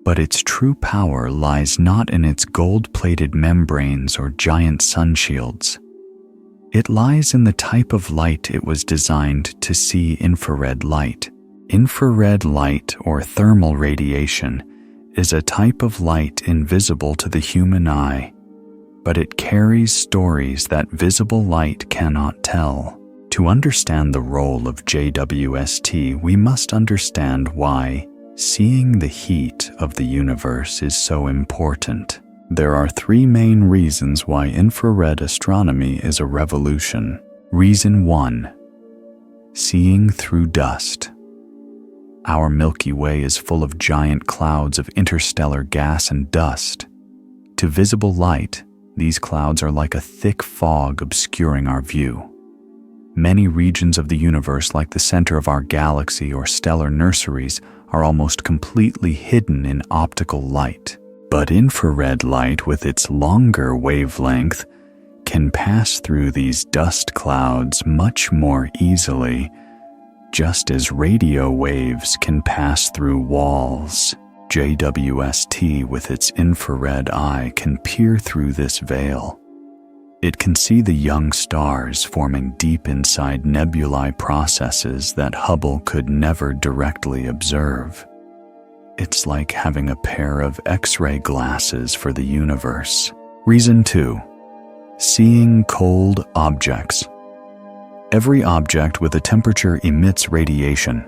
but its true power lies not in its gold-plated membranes or giant sun shields. It lies in the type of light it was designed to see infrared light. Infrared light, or thermal radiation, is a type of light invisible to the human eye, but it carries stories that visible light cannot tell. To understand the role of JWST, we must understand why seeing the heat of the universe is so important. There are three main reasons why infrared astronomy is a revolution. Reason 1: seeing through dust. Our Milky Way is full of giant clouds of interstellar gas and dust. To visible light, these clouds are like a thick fog obscuring our view. Many regions of the universe, like the center of our galaxy or stellar nurseries, are almost completely hidden in optical light. But infrared light, with its longer wavelength, can pass through these dust clouds much more easily, just as radio waves can pass through walls. JWST, with its infrared eye, can peer through this veil. It can see the young stars forming deep inside nebulae processes that Hubble could never directly observe. It's like having a pair of X-ray glasses for the universe. Reason 2: seeing cold objects. Every object with a temperature emits radiation.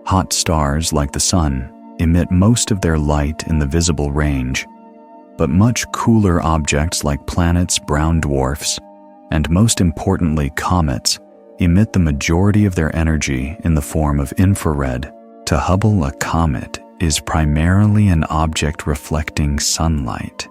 Hot stars, like the sun, emit most of their light in the visible range, but much cooler objects like planets, brown dwarfs, and most importantly comets, emit the majority of their energy in the form of infrared. To Hubble, a comet is primarily an object reflecting sunlight.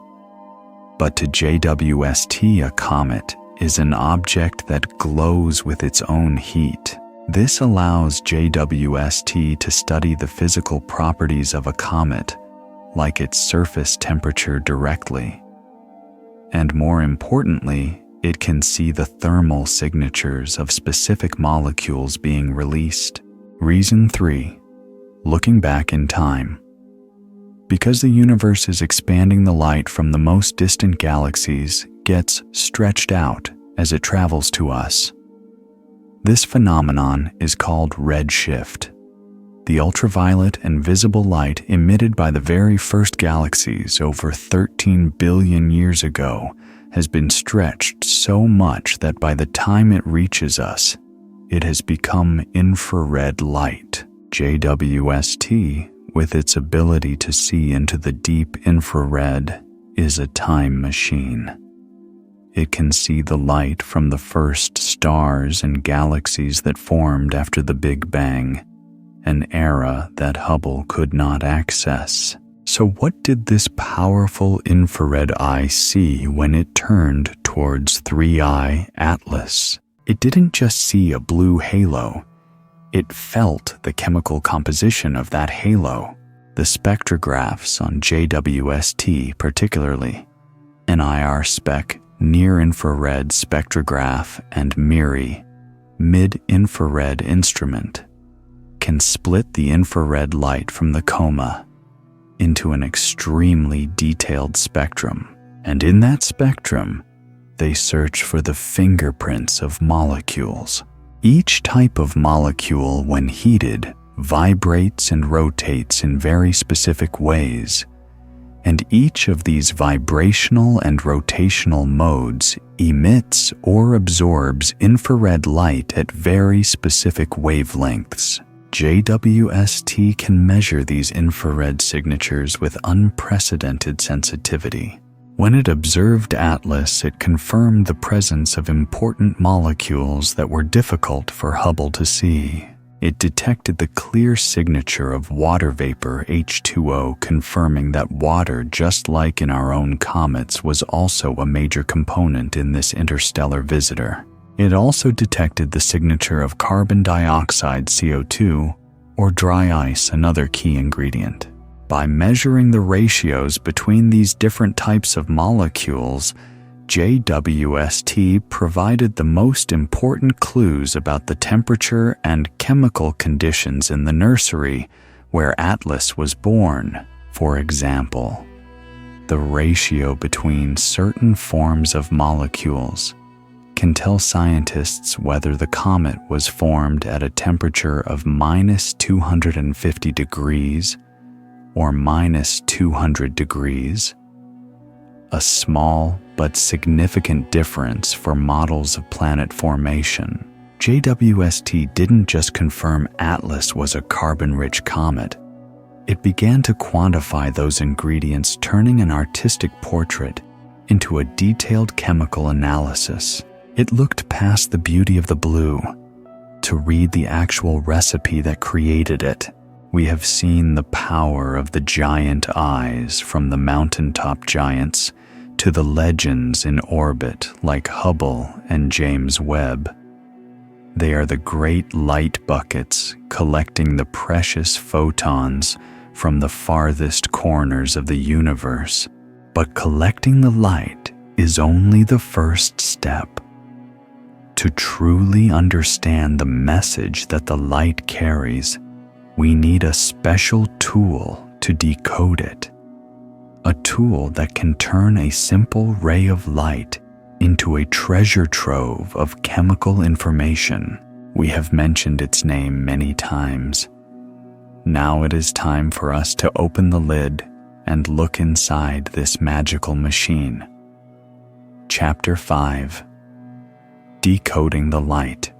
But to JWST, a comet is an object that glows with its own heat. This allows JWST to study the physical properties of a comet, like its surface temperature directly. And more importantly, it can see the thermal signatures of specific molecules being released. Reason 3: looking back in time. Because the universe is expanding, the light from the most distant galaxies gets stretched out as it travels to us. This phenomenon is called redshift. the ultraviolet and visible light emitted by the very first galaxies over 13 billion years ago has been stretched so much that by the time it reaches us, it has become infrared light. JWST, with its ability to see into the deep infrared, is a time machine. It can see the light from the first stars and galaxies that formed after the Big Bang, an era that Hubble could not access. So what did this powerful infrared eye see when it turned towards 3I Atlas? It didn't just see a blue halo. It felt the chemical composition of that halo. The spectrographs on JWST particularly, NIR spec, near-infrared spectrograph, and MIRI, mid-infrared instrument, can split the infrared light from the coma into an extremely detailed spectrum. And in that spectrum, they search for the fingerprints of molecules. Each type of molecule, when heated, vibrates and rotates in very specific ways, and each of these vibrational and rotational modes emits or absorbs infrared light at very specific wavelengths. JWST can measure these infrared signatures with unprecedented sensitivity. When it observed Atlas, it confirmed the presence of important molecules that were difficult for Hubble to see. It detected the clear signature of water vapor H2O, confirming that water, just like in our own comets, was also a major component in this interstellar visitor. It also detected the signature of carbon dioxide CO2, or dry ice, another key ingredient. By measuring the ratios between these different types of molecules, JWST provided the most important clues about the temperature and chemical conditions in the nursery where Atlas was born. For example, the ratio between certain forms of molecules can tell scientists whether the comet was formed at a temperature of -250 degrees or -200 degrees. A small but significant difference for models of planet formation. JWST didn't just confirm Atlas was a carbon-rich comet. It began to quantify those ingredients, turning an artistic portrait into a detailed chemical analysis. It looked past the beauty of the blue to read the actual recipe that created it. We have seen the power of the giant eyes, from the mountaintop giants to the legends in orbit like Hubble and James Webb. They are the great light buckets collecting the precious photons from the farthest corners of the universe. But collecting the light is only the first step. To truly understand the message that the light carries, we need a special tool to decode it. A tool that can turn a simple ray of light into a treasure trove of chemical information. We have mentioned its name many times. Now it is time for us to open the lid and look inside this magical machine. Chapter 5: Decoding the Light.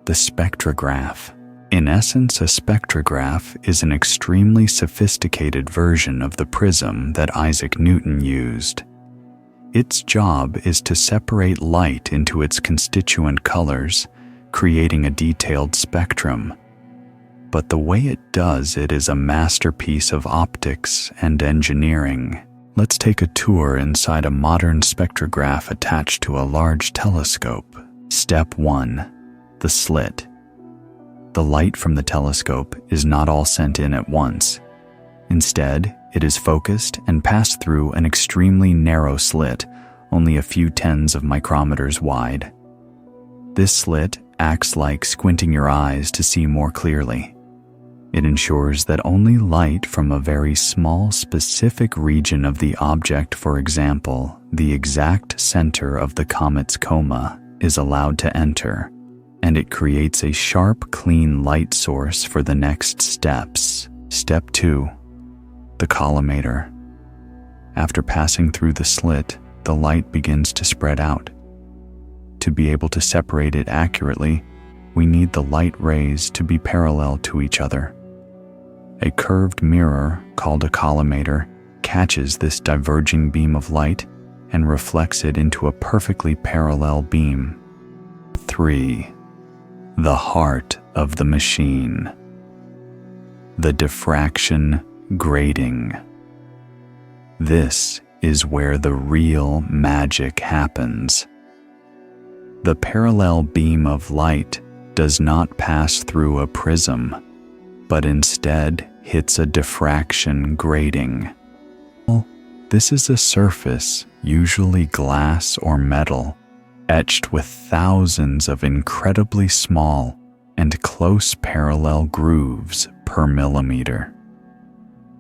The spectrograph. In essence, a spectrograph is an extremely sophisticated version of the prism that Isaac Newton used. Its job is to separate light into its constituent colors, creating a detailed spectrum. But the way it does it is a masterpiece of optics and engineering. Let's take a tour inside a modern spectrograph attached to a large telescope. Step 1. The slit. The light from the telescope is not all sent in at once. Instead, it is focused and passed through an extremely narrow slit, only a few tens of micrometers wide. This slit acts like squinting your eyes to see more clearly. It ensures that only light from a very small specific region of the object, for example, the exact center of the comet's coma, is allowed to enter. and it creates a sharp, clean light source for the next steps. Step 2. The collimator. After passing through the slit, the light begins to spread out. To be able to separate it accurately, we need the light rays to be parallel to each other. A curved mirror, called a collimator, catches this diverging beam of light and reflects it into a perfectly parallel beam. 3. The heart of the machine. The diffraction grating. This is where the real magic happens. The parallel beam of light does not pass through a prism, but instead hits a diffraction grating. This is a surface, usually glass or metal, etched with thousands of incredibly small and close parallel grooves per millimeter.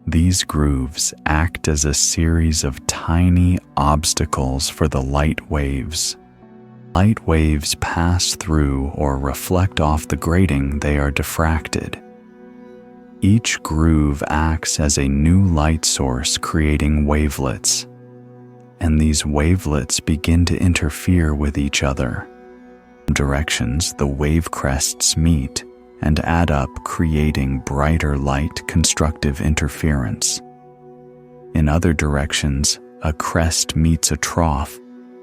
These grooves act as a series of tiny obstacles for the light waves. Light waves pass through or reflect off the grating they are diffracted. Each groove acts as a new light source, creating wavelets, and these wavelets begin to interfere with each other. In directions, the wave crests meet and add up, creating brighter light constructive interference. In other directions, a crest meets a trough,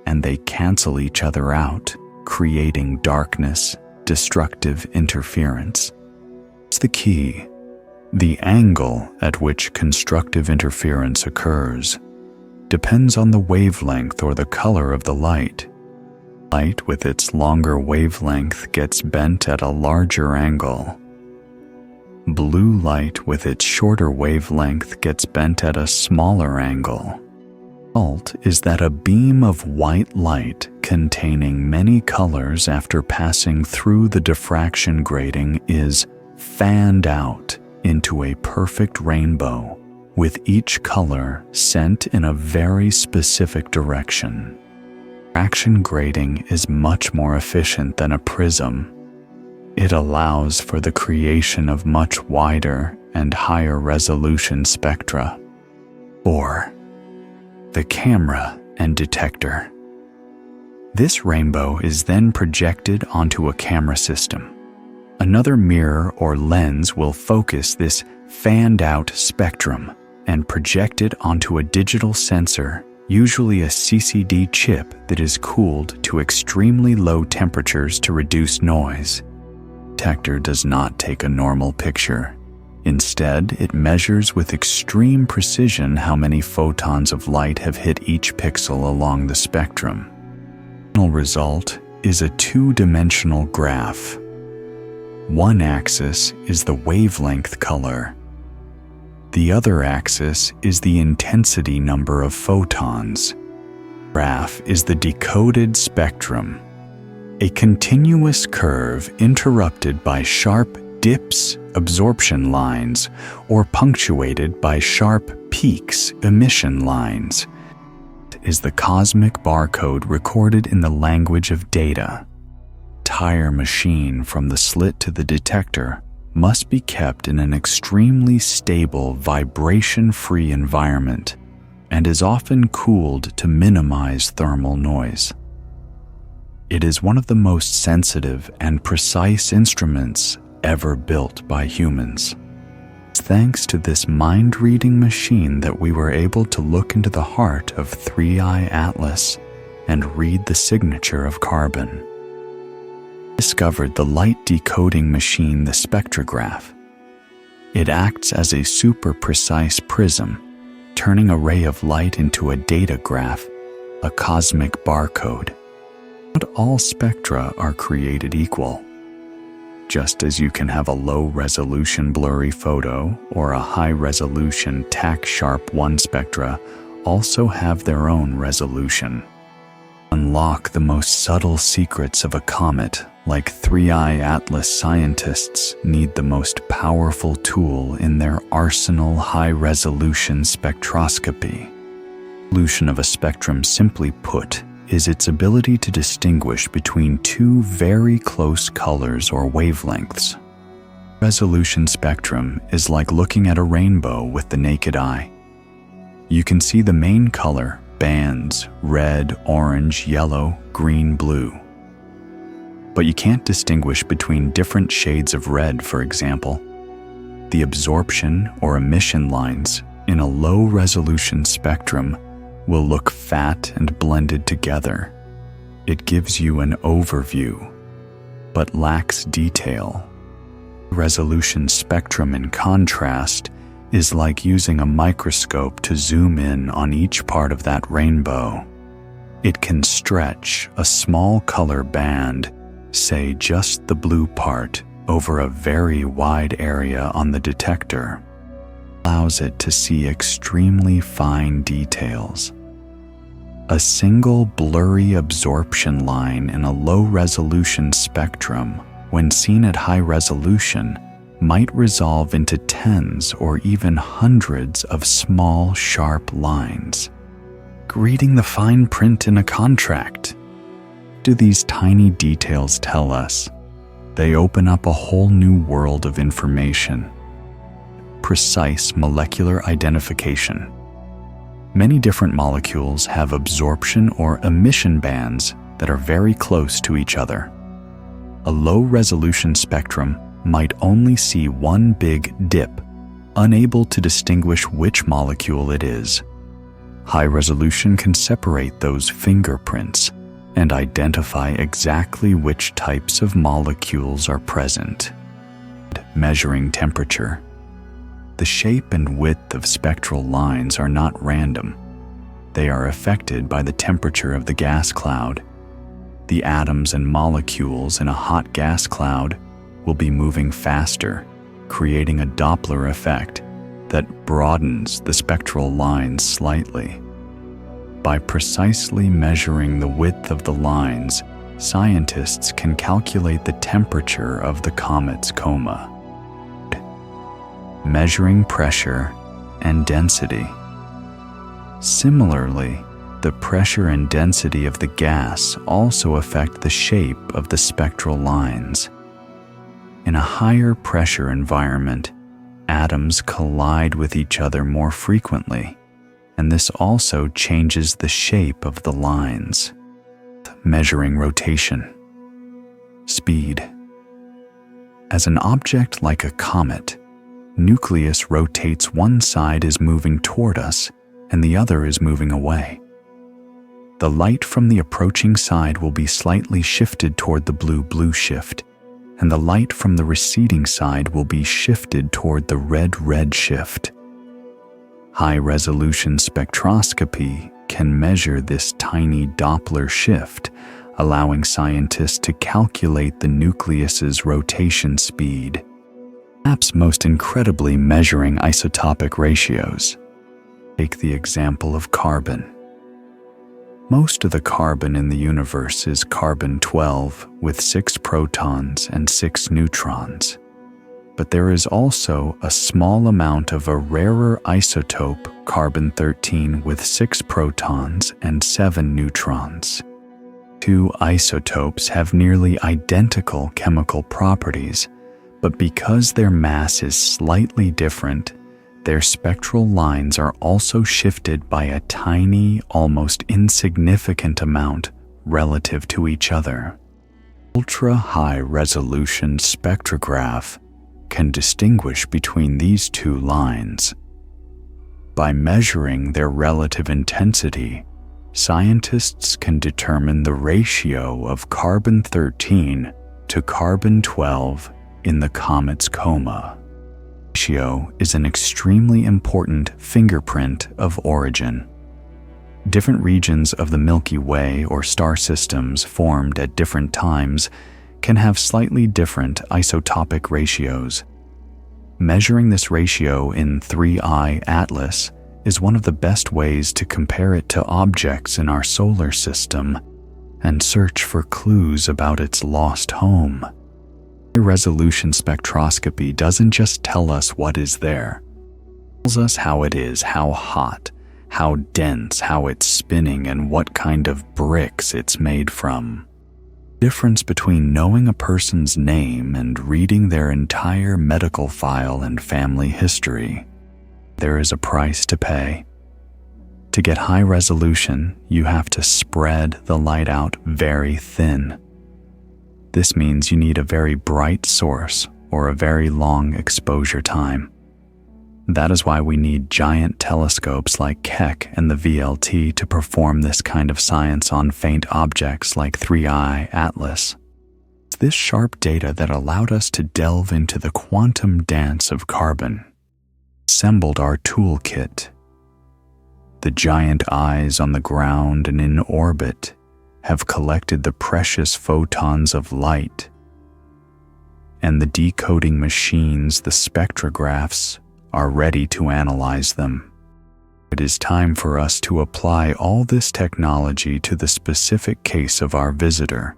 and they cancel each other out, creating darkness, destructive interference. It's the key. The angle at which constructive interference occurs depends on the wavelength or the color of the light. Light with its longer wavelength gets bent at a larger angle. Blue light with its shorter wavelength gets bent at a smaller angle. The result is that a beam of white light containing many colors after passing through the diffraction grating is fanned out into a perfect rainbow, with each color sent in a very specific direction. Diffraction grating is much more efficient than a prism. It allows for the creation of much wider and higher resolution spectra. 4. The camera and detector. This rainbow is then projected onto a camera system. Another mirror or lens will focus this fanned-out spectrum and project it onto a digital sensor, usually a CCD chip that is cooled to extremely low temperatures to reduce noise. The detector does not take a normal picture. Instead, it measures with extreme precision how many photons of light have hit each pixel along the spectrum. The final result is a two-dimensional graph. One axis is the wavelength color. The other axis is the intensity number of photons. The graph is the decoded spectrum, a continuous curve interrupted by sharp dips, absorption lines, or punctuated by sharp peaks, emission lines. It is the cosmic barcode recorded in the language of data. The entire machine from the slit to the detector must be kept in an extremely stable, vibration-free environment and is often cooled to minimize thermal noise. It is one of the most sensitive and precise instruments ever built by humans. It's thanks to this mind-reading machine that we were able to look into the heart of 3I Atlas and read the signature of carbon. Discovered the light decoding machine, the spectrograph. It acts as a super precise prism, turning a ray of light into a data graph, a cosmic barcode. Not all spectra are created equal. Just as you can have a low-resolution blurry photo or a high-resolution tack-sharp 1 spectra also have their own resolution. Unlock the most subtle secrets of a comet, like 3I Atlas scientists need the most powerful tool in their arsenal: high-resolution spectroscopy. Resolution of a spectrum, simply put, is its ability to distinguish between two very close colors or wavelengths. Resolution spectrum is like looking at a rainbow with the naked eye. You can see the main color, bands, red, orange, yellow, green, blue. But you can't distinguish between different shades of red, for example. The absorption or emission lines in a low-resolution spectrum will look fat and blended together. It gives you an overview, but lacks detail. Resolution spectrum, in contrast, is like using a microscope to zoom in on each part of that rainbow. It can stretch a small color band, say just the blue part, over a very wide area on the detector. Allows it to see extremely fine details. A single blurry absorption line in a low-resolution spectrum, when seen at high resolution, might resolve into tens or even hundreds of small, sharp lines. Reading the fine print in a contract. Do these tiny details tell us? They open up a whole new world of information. Precise molecular identification. Many different molecules have absorption or emission bands that are very close to each other. A low-resolution spectrum might only see one big dip, unable to distinguish which molecule it is. High resolution can separate those fingerprints and identify exactly which types of molecules are present. Measuring temperature. The shape and width of spectral lines are not random. They are affected by the temperature of the gas cloud. The atoms and molecules in a hot gas cloud will be moving faster, creating a Doppler effect that broadens the spectral lines slightly. By precisely measuring the width of the lines, scientists can calculate the temperature of the comet's coma. Measuring pressure and density. Similarly, the pressure and density of the gas also affect the shape of the spectral lines. In a higher pressure environment, atoms collide with each other more frequently, and this also changes the shape of the lines. Measuring rotation. Speed. As an object like a comet, nucleus rotates. One side is moving toward us and the other is moving away. The light from the approaching side will be slightly shifted toward the blue shift, and the light from the receding side will be shifted toward the red shift. High-resolution spectroscopy can measure this tiny Doppler shift, allowing scientists to calculate the nucleus's rotation speed. Perhaps most incredibly, measuring isotopic ratios. Take the example of carbon. Most of the carbon in the universe is carbon-12 with 6 protons and 6 neutrons. But there is also a small amount of a rarer isotope, carbon-13, with 6 protons and 7 neutrons. Two isotopes have nearly identical chemical properties, but because their mass is slightly different, their spectral lines are also shifted by a tiny, almost insignificant amount relative to each other. Ultra-high resolution spectrograph can distinguish between these two lines. By measuring their relative intensity, scientists can determine the ratio of carbon-13 to carbon-12 in the comet's coma. Ratio is an extremely important fingerprint of origin. Different regions of the Milky Way or star systems formed at different times can have slightly different isotopic ratios. Measuring this ratio in 3I Atlas is one of the best ways to compare it to objects in our solar system and search for clues about its lost home. High-resolution spectroscopy doesn't just tell us what is there. It tells us how it is, how hot, how dense, how it's spinning, and what kind of bricks it's made from. The difference between knowing a person's name and reading their entire medical file and family history. There is a price to pay. To get high resolution, you have to spread the light out very thin. This means you need a very bright source or a very long exposure time. That is why we need giant telescopes like Keck and the VLT to perform this kind of science on faint objects like 3I Atlas. It's this sharp data that allowed us to delve into the quantum dance of carbon, assembled our toolkit. The giant eyes on the ground and in orbit have collected the precious photons of light, and the decoding machines, the spectrographs, are ready to analyze them. It is time for us to apply all this technology to the specific case of our visitor.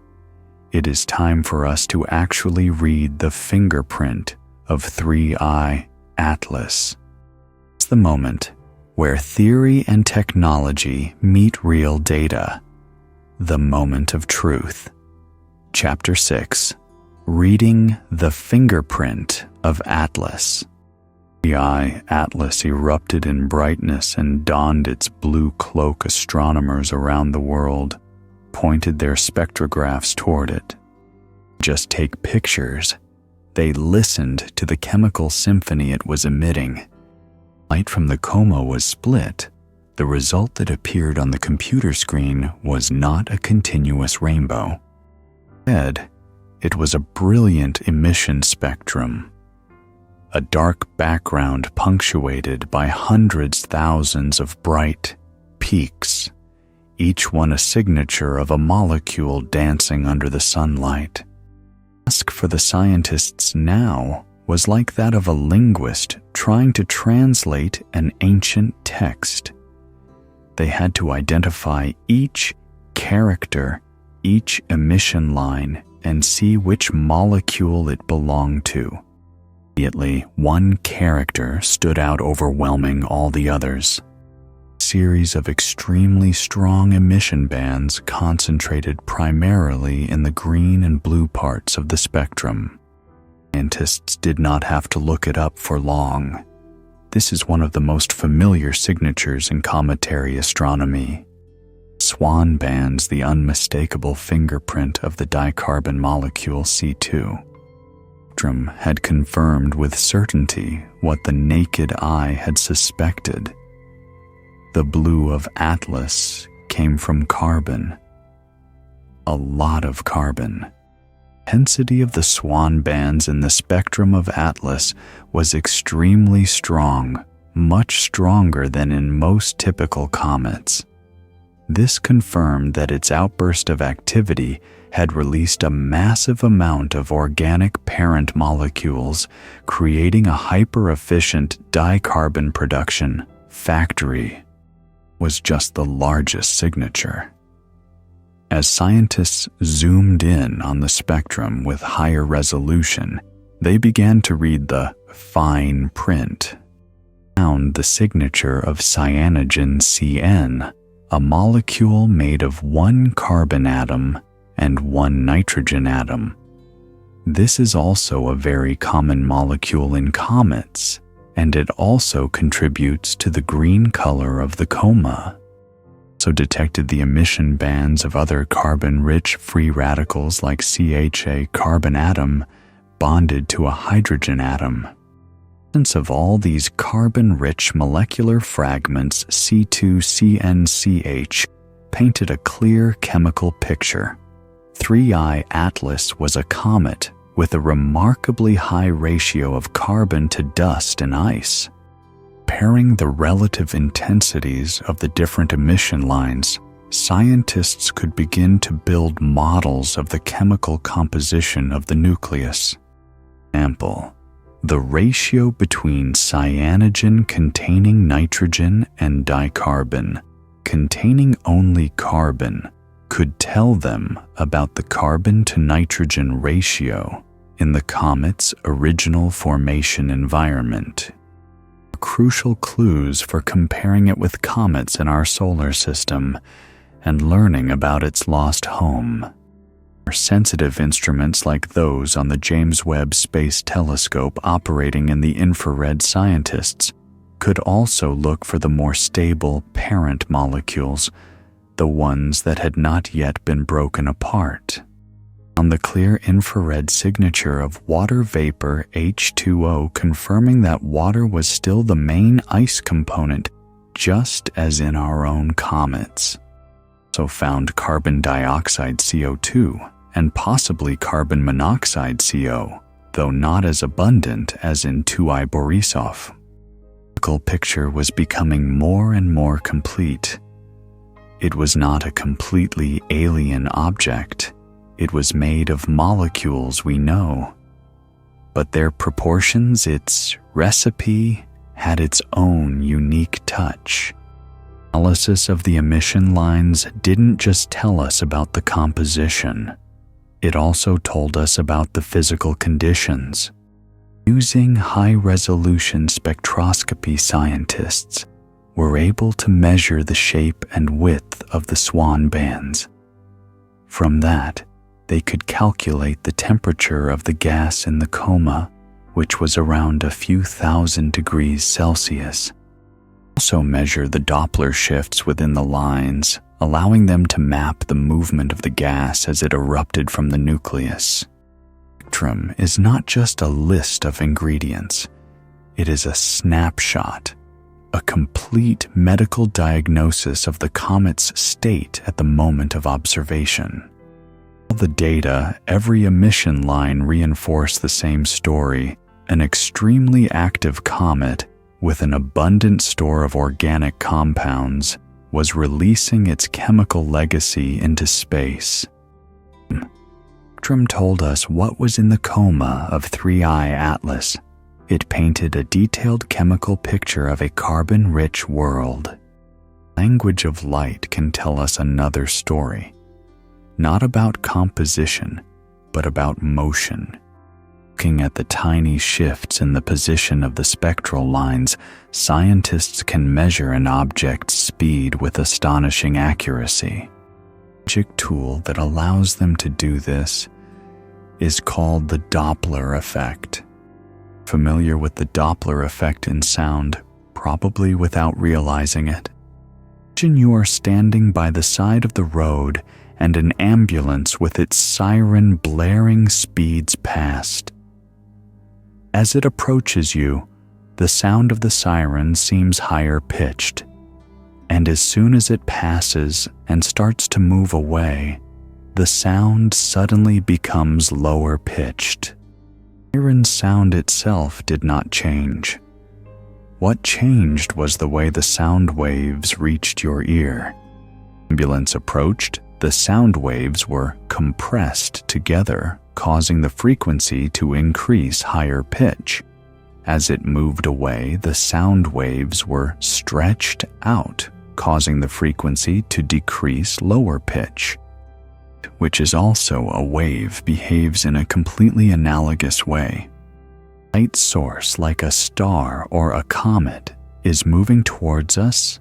It is time for us to actually read the fingerprint of 3I Atlas. It's the moment where theory and technology meet real data. The moment of truth. Chapter 6. Reading the fingerprint of Atlas. 3I Atlas erupted in brightness and donned its blue cloak. Astronomers around the world pointed their spectrographs toward it. Just take pictures. They listened to the chemical symphony it was emitting. Light from the coma was split. The result that appeared on the computer screen was not a continuous rainbow. Instead, it was a brilliant emission spectrum. A dark background punctuated by hundreds, thousands of bright peaks, each one a signature of a molecule dancing under the sunlight. The task for the scientists now was like that of a linguist trying to translate an ancient text. They had to identify each character, each emission line, and see which molecule it belonged to. Immediately, one character stood out, overwhelming all the others. A series of extremely strong emission bands concentrated primarily in the green and blue parts of the spectrum. Scientists did not have to look it up for long. This is one of the most familiar signatures in cometary astronomy. Swan bands, the unmistakable fingerprint of the dicarbon molecule C2. Spectrum had confirmed with certainty what the naked eye had suspected. The blue of Atlas came from carbon. A lot of carbon. The intensity of the swan bands in the spectrum of Atlas was extremely strong, much stronger than in most typical comets. This confirmed that its outburst of activity had released a massive amount of organic parent molecules, creating a hyper-efficient dicarbon production factory. Was just the largest signature. As scientists zoomed in on the spectrum with higher resolution, they began to read the fine print. Found the signature of cyanogen CN, a molecule made of one carbon atom and one nitrogen atom. This is also a very common molecule in comets, and it also contributes to the green color of the coma. So detected the emission bands of other carbon-rich free radicals like CHA carbon atom bonded to a hydrogen atom. The presence of all these carbon-rich molecular fragments C2CNCH painted a clear chemical picture. 3I Atlas was a comet with a remarkably high ratio of carbon to dust and ice. Comparing the relative intensities of the different emission lines, scientists could begin to build models of the chemical composition of the nucleus. For example, the ratio between cyanogen containing nitrogen and dicarbon containing only carbon could tell them about the carbon to nitrogen ratio in the comet's original formation environment. crucial clues for comparing it with comets in our solar system and learning about its lost home. Sensitive instruments like those on the James Webb Space Telescope operating in the infrared, scientists could also look for the more stable parent molecules, the ones that had not yet been broken apart. On the clear infrared signature of water vapor H2O, confirming that water was still the main ice component, just as in our own comets. Also found carbon dioxide CO2 and possibly carbon monoxide CO, though not as abundant as in 2I Borisov. The picture was becoming more and more complete. It was not a completely alien object. It was made of molecules we know, but their proportions, its recipe, had its own unique touch. Analysis of the emission lines didn't just tell us about the composition. It also told us about the physical conditions. Using high-resolution spectroscopy, scientists were able to measure the shape and width of the swan bands. From that, they could calculate the temperature of the gas in the coma, which was around a few thousand degrees Celsius. Also measure the Doppler shifts within the lines, allowing them to map the movement of the gas as it erupted from the nucleus. Spectrum is not just a list of ingredients. It is a snapshot, a complete medical diagnosis of the comet's state at the moment of observation. All the data, every emission line reinforced the same story: an extremely active comet with an abundant store of organic compounds was releasing its chemical legacy into space. Spectrum told us what was in the coma of 3I Atlas. It painted a detailed chemical picture of a carbon-rich world. Language of light can tell us another story, not about composition, but about motion. Looking at the tiny shifts in the position of the spectral lines, scientists can measure an object's speed with astonishing accuracy. The magic tool that allows them to do this is called the Doppler effect. Familiar with the Doppler effect in sound, probably without realizing it. Imagine you are standing by the side of the road and an ambulance with its siren blaring speeds past. As it approaches you, the sound of the siren seems higher pitched, and as soon as it passes and starts to move away, the sound suddenly becomes lower pitched. The siren sound itself did not change. What changed was the way the sound waves reached your ear. The ambulance approached, the sound waves were compressed together, causing the frequency to increase higher pitch. As it moved away, the sound waves were stretched out, causing the frequency to decrease lower pitch. Which is also a wave, behaves in a completely analogous way. Light source like a star or a comet is moving towards us.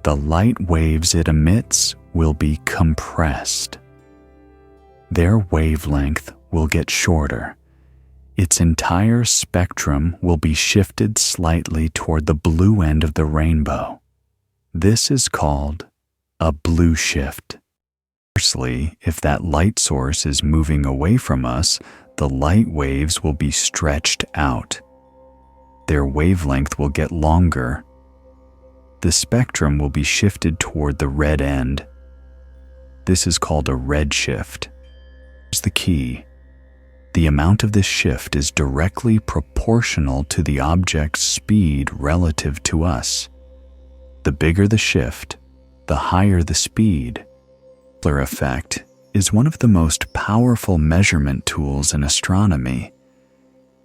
The light waves it emits will be compressed. Their wavelength will get shorter. Its entire spectrum will be shifted slightly toward the blue end of the rainbow. This is called a blue shift. Conversely, if that light source is moving away from us, the light waves will be stretched out. Their wavelength will get longer. The spectrum will be shifted toward the red end. This is called a redshift. Here's the key. The amount of this shift is directly proportional to the object's speed relative to us. The bigger the shift, the higher the speed. The Doppler effect is one of the most powerful measurement tools in astronomy.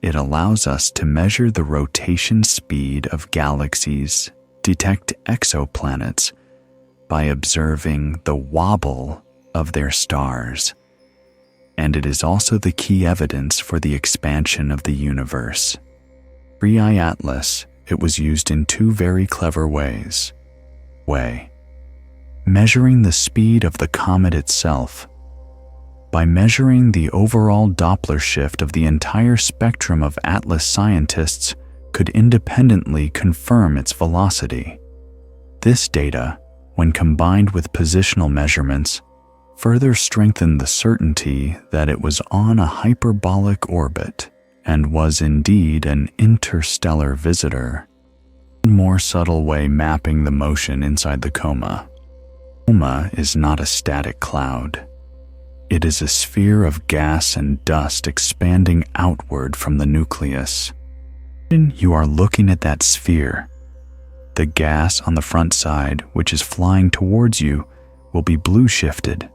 It allows us to measure the rotation speed of galaxies, detect exoplanets, by observing the wobble of their stars. And it is also the key evidence for the expansion of the universe. 3I Atlas it was used in two very clever ways. Measuring the speed of the comet itself. By measuring the overall Doppler shift of the entire spectrum of Atlas, scientists could independently confirm its velocity. This data, when combined with positional measurements, further strengthened the certainty that it was on a hyperbolic orbit and was indeed an interstellar visitor. A more subtle way mapping the motion inside the coma. Coma is not a static cloud. It is a sphere of gas and dust expanding outward from the nucleus. You are looking at that sphere. The gas on the front side, which is flying towards you, will be blue shifted.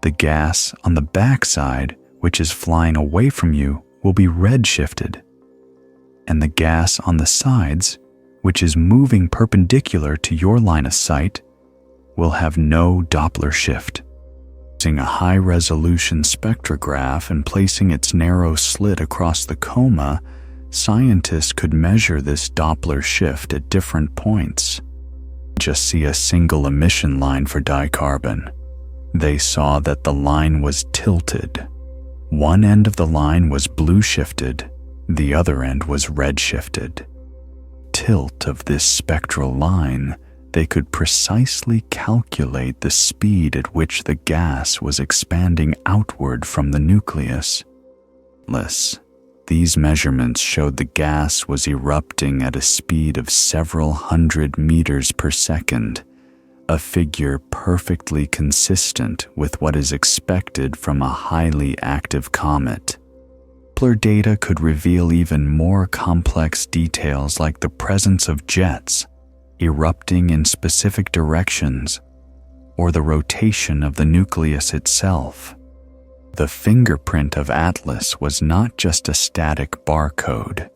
The gas on the back side, which is flying away from you, will be red shifted. And the gas on the sides, which is moving perpendicular to your line of sight, will have no Doppler shift. Using a high-resolution spectrograph and placing its narrow slit across the coma, scientists could measure this Doppler shift at different points. Just see a single emission line for dicarbon. They saw that the line was tilted. One end of the line was blue shifted, the other end was red shifted. Tilt of this spectral line, they could precisely calculate the speed at which the gas was expanding outward from the nucleus. These measurements showed the gas was erupting at a speed of several hundred meters per second, a figure perfectly consistent with what is expected from a highly active comet. Doppler data could reveal even more complex details like the presence of jets erupting in specific directions or the rotation of the nucleus itself. The fingerprint of Atlas was not just a static barcode.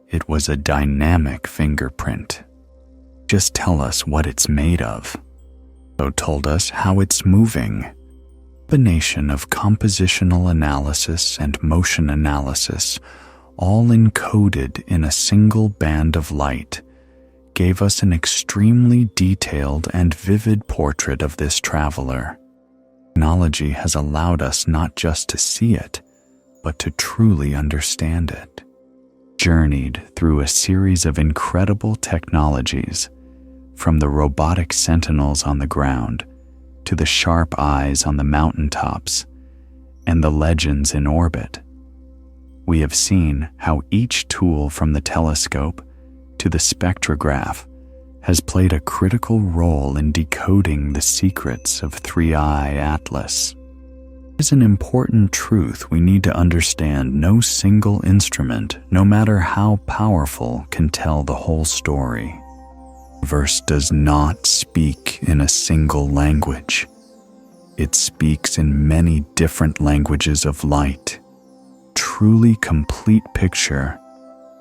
It was a dynamic fingerprint. Just tell us what it's made of. So told us how it's moving. Combination of compositional analysis and motion analysis, all encoded in a single band of light, gave us an extremely detailed and vivid portrait of this traveler. Technology has allowed us not just to see it, but to truly understand it. Journeyed through a series of incredible technologies, from the robotic sentinels on the ground to the sharp eyes on the mountaintops and the legends in orbit. We have seen how each tool from the telescope to the spectrograph has played a critical role in decoding the secrets of 3I Atlas. It is an important truth we need to understand. No single instrument, no matter how powerful, can tell the whole story. The universe does not speak in a single language. It speaks in many different languages of light. Truly complete picture,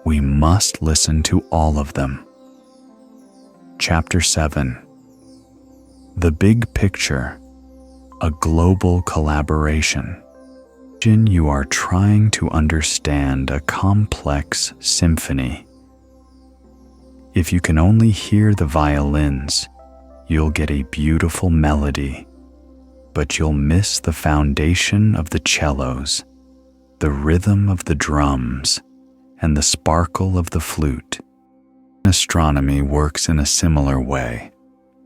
we must listen to all of them. Chapter 7. The Big Picture, a Global Collaboration. Imagine you are trying to understand a complex symphony. If you can only hear the violins, you'll get a beautiful melody, but you'll miss the foundation of the cellos, the rhythm of the drums, and the sparkle of the flute. Astronomy works in a similar way,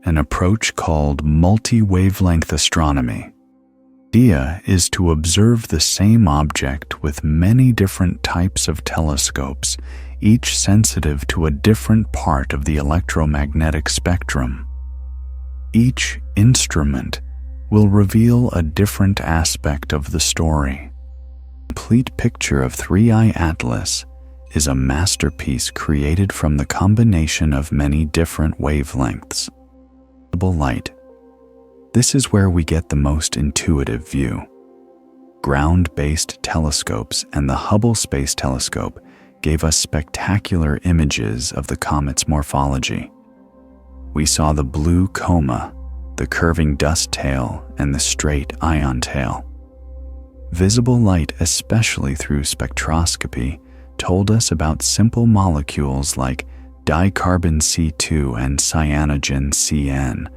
an approach called multi-wavelength astronomy. The idea is to observe the same object with many different types of telescopes, each sensitive to a different part of the electromagnetic spectrum. Each instrument will reveal a different aspect of the story. The complete picture of 3I Atlas is a masterpiece created from the combination of many different wavelengths. Visible light. This is where we get the most intuitive view. Ground-based telescopes and the Hubble Space Telescope gave us spectacular images of the comet's morphology. We saw the blue coma, the curving dust tail, and the straight ion tail. Visible light, especially through spectroscopy, told us about simple molecules like dicarbon C2 and cyanogen CN,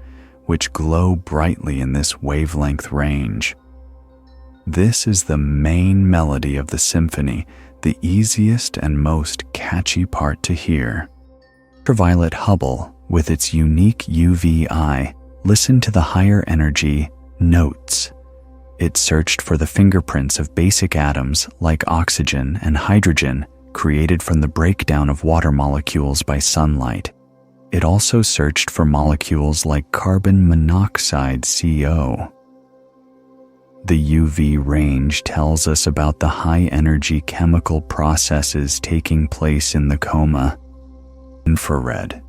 which glow brightly in this wavelength range. This is the main melody of the symphony, the easiest and most catchy part to hear. Ultraviolet Hubble, with its unique UV eye, listened to the higher energy notes. It searched for the fingerprints of basic atoms like oxygen and hydrogen created from the breakdown of water molecules by sunlight. It also searched for molecules like carbon monoxide CO. The UV range tells us about the high-energy chemical processes taking place in the coma. Infrared.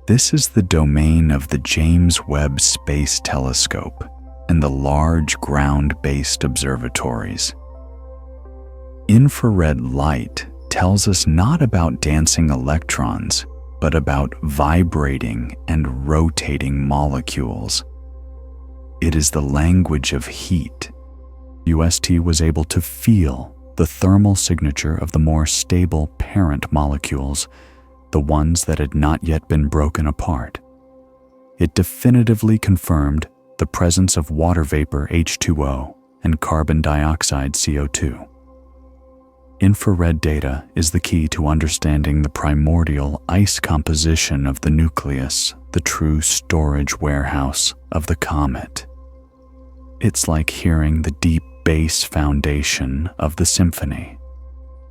This is the domain of the James Webb Space Telescope and the large ground-based observatories. Infrared light tells us not about dancing electrons, but about vibrating and rotating molecules. It is the language of heat. UST was able to feel the thermal signature of the more stable parent molecules, the ones that had not yet been broken apart. It definitively confirmed the presence of water vapor H2O and carbon dioxide CO2. Infrared data is the key to understanding the primordial ice composition of the nucleus, the true storage warehouse of the comet. It's like hearing the deep bass foundation of the symphony.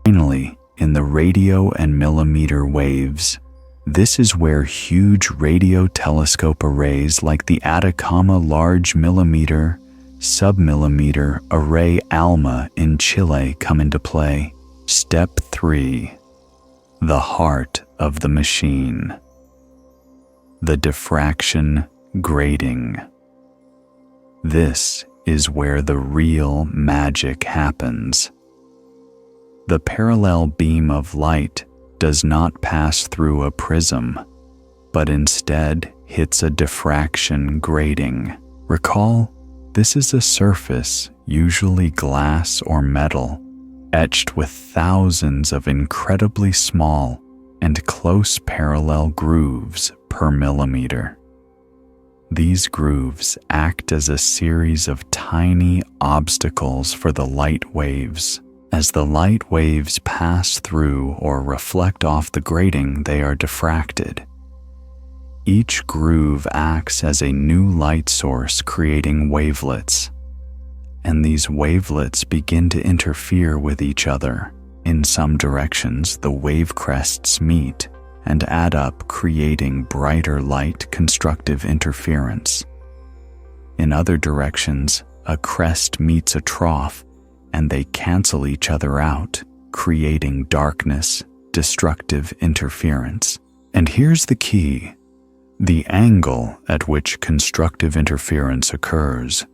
Finally, in the radio and millimeter waves, this is where huge radio telescope arrays like the Atacama Large Millimeter Submillimeter Array ALMA in Chile come into play. Step 3. The heart of the machine. The diffraction grating. This is where the real magic happens. The parallel beam of light does not pass through a prism, but instead hits a diffraction grating. Recall, this is a surface, usually glass or metal, etched with thousands of incredibly small and close parallel grooves per millimeter. These grooves act as a series of tiny obstacles for the light waves. As the light waves pass through or reflect off the grating, they are diffracted. Each groove acts as a new light source, creating wavelets, and these wavelets begin to interfere with each other. In some directions, the wave crests meet and add up, creating brighter light constructive interference. In other directions, a crest meets a trough, and they cancel each other out, creating darkness, destructive interference. And here's the key. The angle at which constructive interference occurs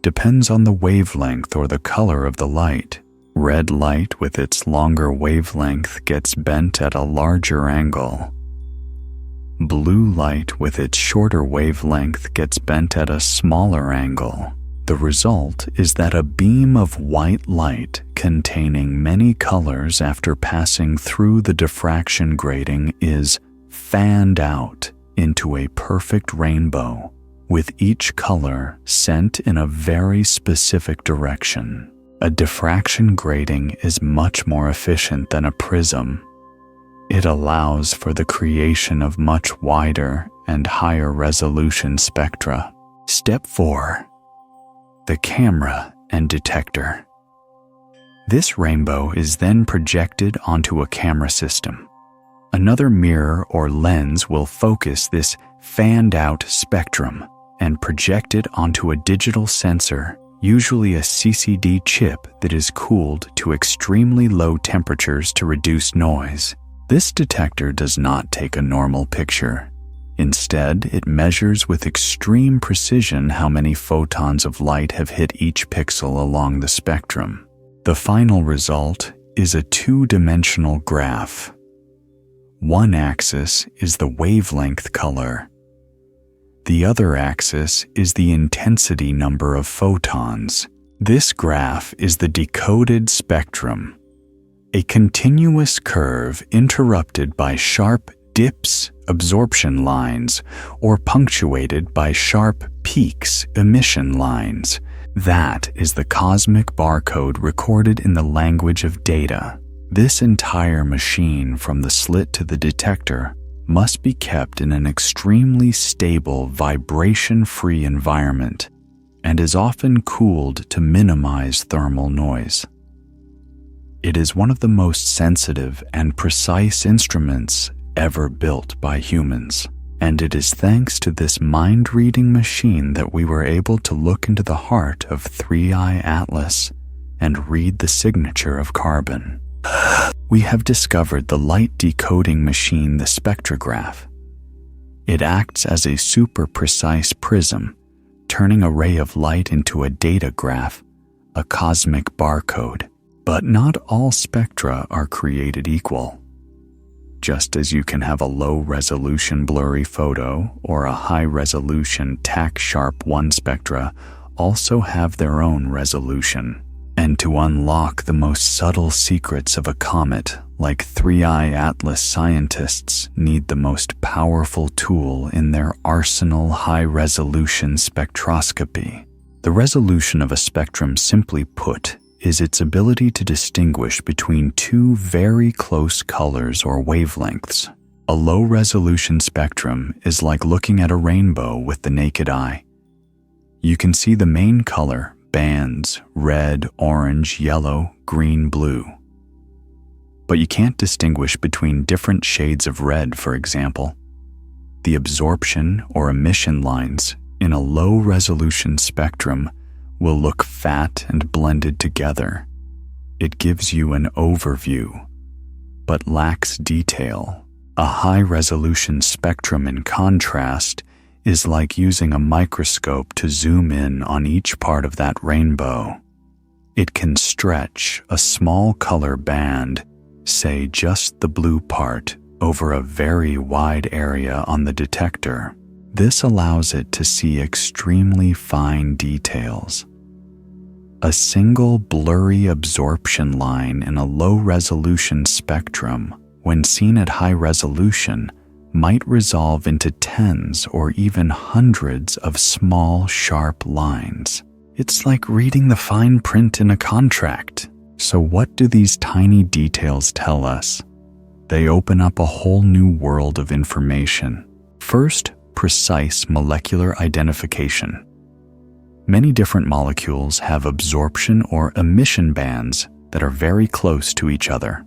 depends on the wavelength or the color of the light. Red light with its longer wavelength gets bent at a larger angle. Blue light with its shorter wavelength gets bent at a smaller angle. The result is that a beam of white light containing many colors after passing through the diffraction grating is fanned out into a perfect rainbow, with each color sent in a very specific direction. A diffraction grating is much more efficient than a prism. It allows for the creation of much wider and higher resolution spectra. Step 4. The camera and detector. This rainbow is then projected onto a camera system. Another mirror or lens will focus this fanned-out spectrum and project it onto a digital sensor, usually a CCD chip that is cooled to extremely low temperatures to reduce noise. This detector does not take a normal picture. Instead, it measures with extreme precision how many photons of light have hit each pixel along the spectrum. The final result is a two-dimensional graph. One axis is the wavelength color. The other axis is the intensity number of photons. This graph is the decoded spectrum. a continuous curve interrupted by sharp dips, absorption lines, or punctuated by sharp peaks, emission lines. That is the cosmic barcode recorded in the language of data. This entire machine, from the slit to the detector, must be kept in an extremely stable, vibration-free environment and is often cooled to minimize thermal noise. It is one of the most sensitive and precise instruments ever built by humans, and it is thanks to this mind-reading machine that we were able to look into the heart of 3I Atlas and read the signature of carbon. We have discovered the light decoding machine, the spectrograph. It acts as a super precise prism, turning a ray of light into a data graph, a cosmic barcode. But not all spectra are created equal. Just as you can have a low-resolution blurry photo or a high-resolution tack-sharp 1 spectra also have their own resolution. And to unlock the most subtle secrets of a comet, like 3I Atlas scientists need the most powerful tool in their arsenal: high-resolution spectroscopy. The resolution of a spectrum, simply put, is its ability to distinguish between two very close colors or wavelengths. A low-resolution spectrum is like looking at a rainbow with the naked eye. You can see the main color, bands, red, orange, yellow, green, blue. But you can't distinguish between different shades of red, for example. The absorption or emission lines in a low-resolution spectrum will look fat and blended together. It gives you an overview, but lacks detail. A high-resolution spectrum, in contrast, is like using a microscope to zoom in on each part of that rainbow. It can stretch a small color band, say just the blue part, over a very wide area on the detector. This allows it to see extremely fine details. A single blurry absorption line in a low-resolution spectrum, when seen at high resolution, might resolve into tens or even hundreds of small, sharp lines. It's like reading the fine print in a contract. So what do these tiny details tell us? They open up a whole new world of information. First, precise molecular identification. Many different molecules have absorption or emission bands that are very close to each other.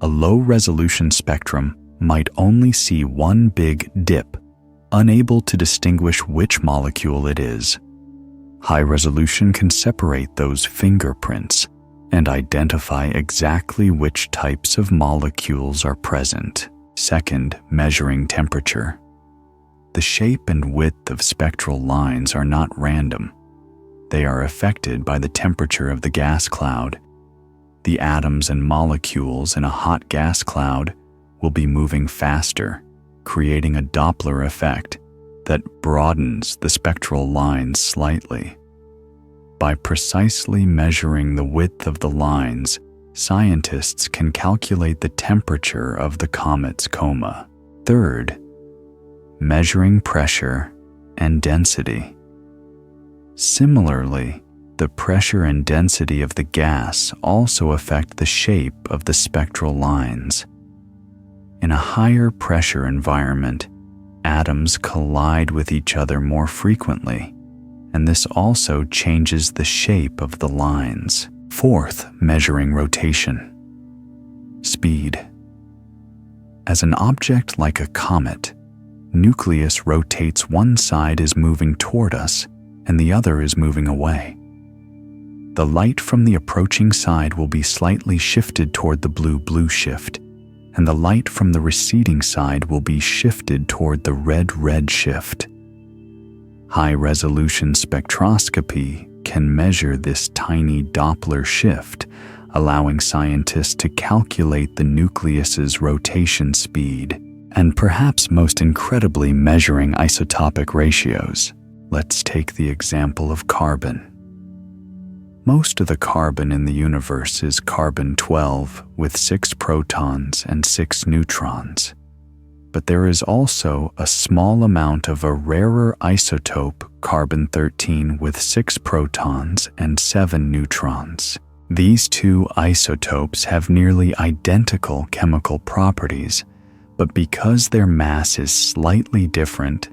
A low-resolution spectrum might only see one big dip, unable to distinguish which molecule it is. High resolution can separate those fingerprints and identify exactly which types of molecules are present. Second, measuring temperature. The shape and width of spectral lines are not random. They are affected by the temperature of the gas cloud. The atoms and molecules in a hot gas cloud will be moving faster, creating a Doppler effect that broadens the spectral lines slightly. By precisely measuring the width of the lines, scientists can calculate the temperature of the comet's coma. Third, measuring pressure and density. Similarly, the pressure and density of the gas also affect the shape of the spectral lines. In a higher pressure environment, atoms collide with each other more frequently, and this also changes the shape of the lines. Fourth, measuring rotation. Speed. As an object like a comet, nucleus rotates. One side is moving toward us, and the other is moving away. The light from the approaching side will be slightly shifted toward the blue-blue shift, and the light from the receding side will be shifted toward the red-red shift. High-resolution spectroscopy can measure this tiny Doppler shift, allowing scientists to calculate the nucleus's rotation speed, and perhaps most incredibly, measuring isotopic ratios. Let's take the example of carbon. Most of the carbon in the universe is carbon-12 with 6 protons and 6 neutrons. But there is also a small amount of a rarer isotope, carbon-13 with 6 protons and 7 neutrons. These two isotopes have nearly identical chemical properties, but because their mass is slightly different,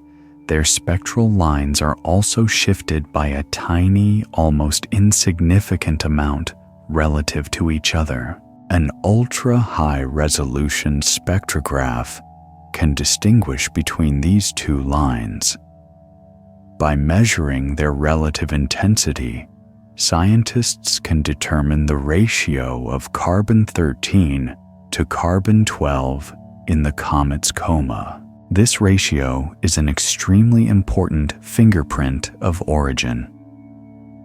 their spectral lines are also shifted by a tiny, almost insignificant amount relative to each other. An ultra-high-resolution spectrograph can distinguish between these two lines. By measuring their relative intensity, scientists can determine the ratio of carbon-13 to carbon-12 in the comet's coma. This ratio is an extremely important fingerprint of origin.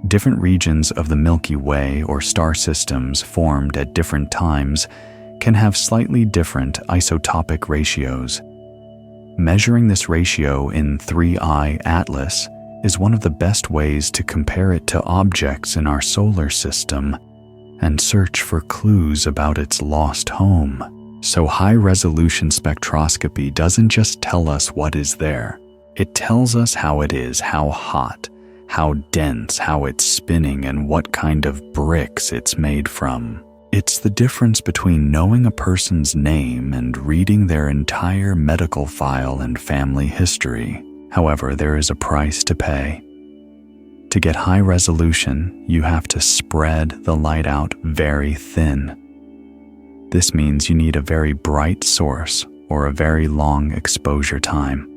Different regions of the Milky Way or star systems formed at different times can have slightly different isotopic ratios. Measuring this ratio in 3I Atlas is one of the best ways to compare it to objects in our solar system and search for clues about its lost home. So high-resolution spectroscopy doesn't just tell us what is there. It tells us how it is, how hot, how dense, how it's spinning, and what kind of bricks it's made from. It's the difference between knowing a person's name and reading their entire medical file and family history. However, there is a price to pay. To get high resolution, you have to spread the light out very thin. This means you need a very bright source or a very long exposure time.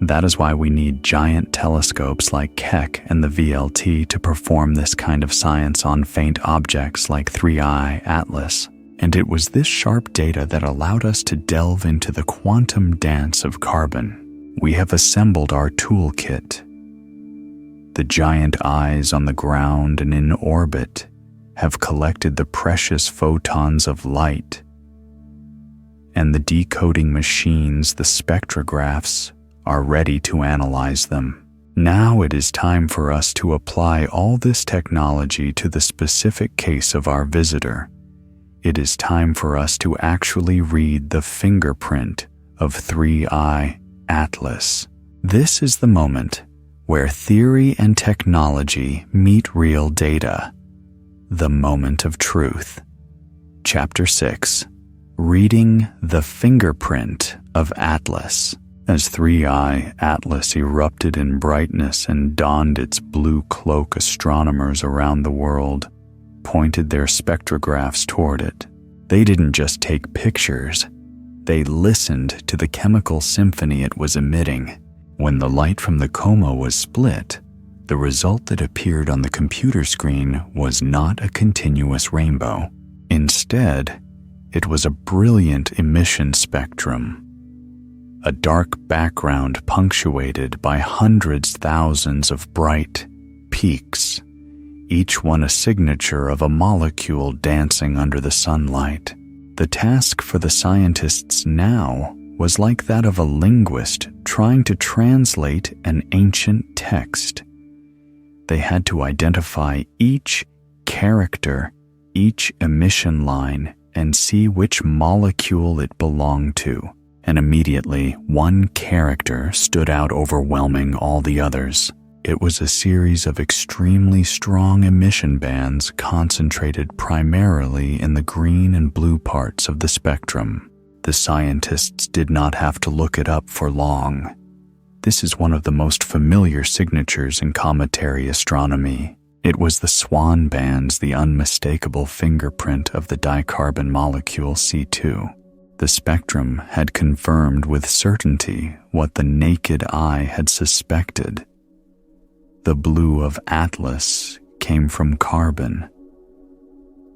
That is why we need giant telescopes like Keck and the VLT to perform this kind of science on faint objects like 3I Atlas. And it was this sharp data that allowed us to delve into the quantum dance of carbon. We have assembled our toolkit. The giant eyes on the ground and in orbit have collected the precious photons of light, and the decoding machines, the spectrographs, are ready to analyze them. Now it is time for us to apply all this technology to the specific case of our visitor. It is time for us to actually read the fingerprint of 3I Atlas. This is the moment where theory and technology meet real data. The moment of truth. Chapter 6. Reading the fingerprint of Atlas. As 3I Atlas erupted in brightness and donned its blue cloak, astronomers around the world pointed their spectrographs toward it. They didn't just take pictures, they listened to the chemical symphony it was emitting. When the light from the coma was split, the result that appeared on the computer screen was not a continuous rainbow. Instead, it was a brilliant emission spectrum. A dark background punctuated by hundreds, thousands of bright peaks, each one a signature of a molecule dancing under the sunlight. The task for the scientists now was like that of a linguist trying to translate an ancient text. They had to identify each character, each emission line, and see which molecule it belonged to. And immediately, one character stood out, overwhelming all the others. It was a series of extremely strong emission bands concentrated primarily in the green and blue parts of the spectrum. The scientists did not have to look it up for long. This is one of the most familiar signatures in cometary astronomy. It was the swan bands, the unmistakable fingerprint of the dicarbon molecule C2. The spectrum had confirmed with certainty what the naked eye had suspected. The blue of Atlas came from carbon.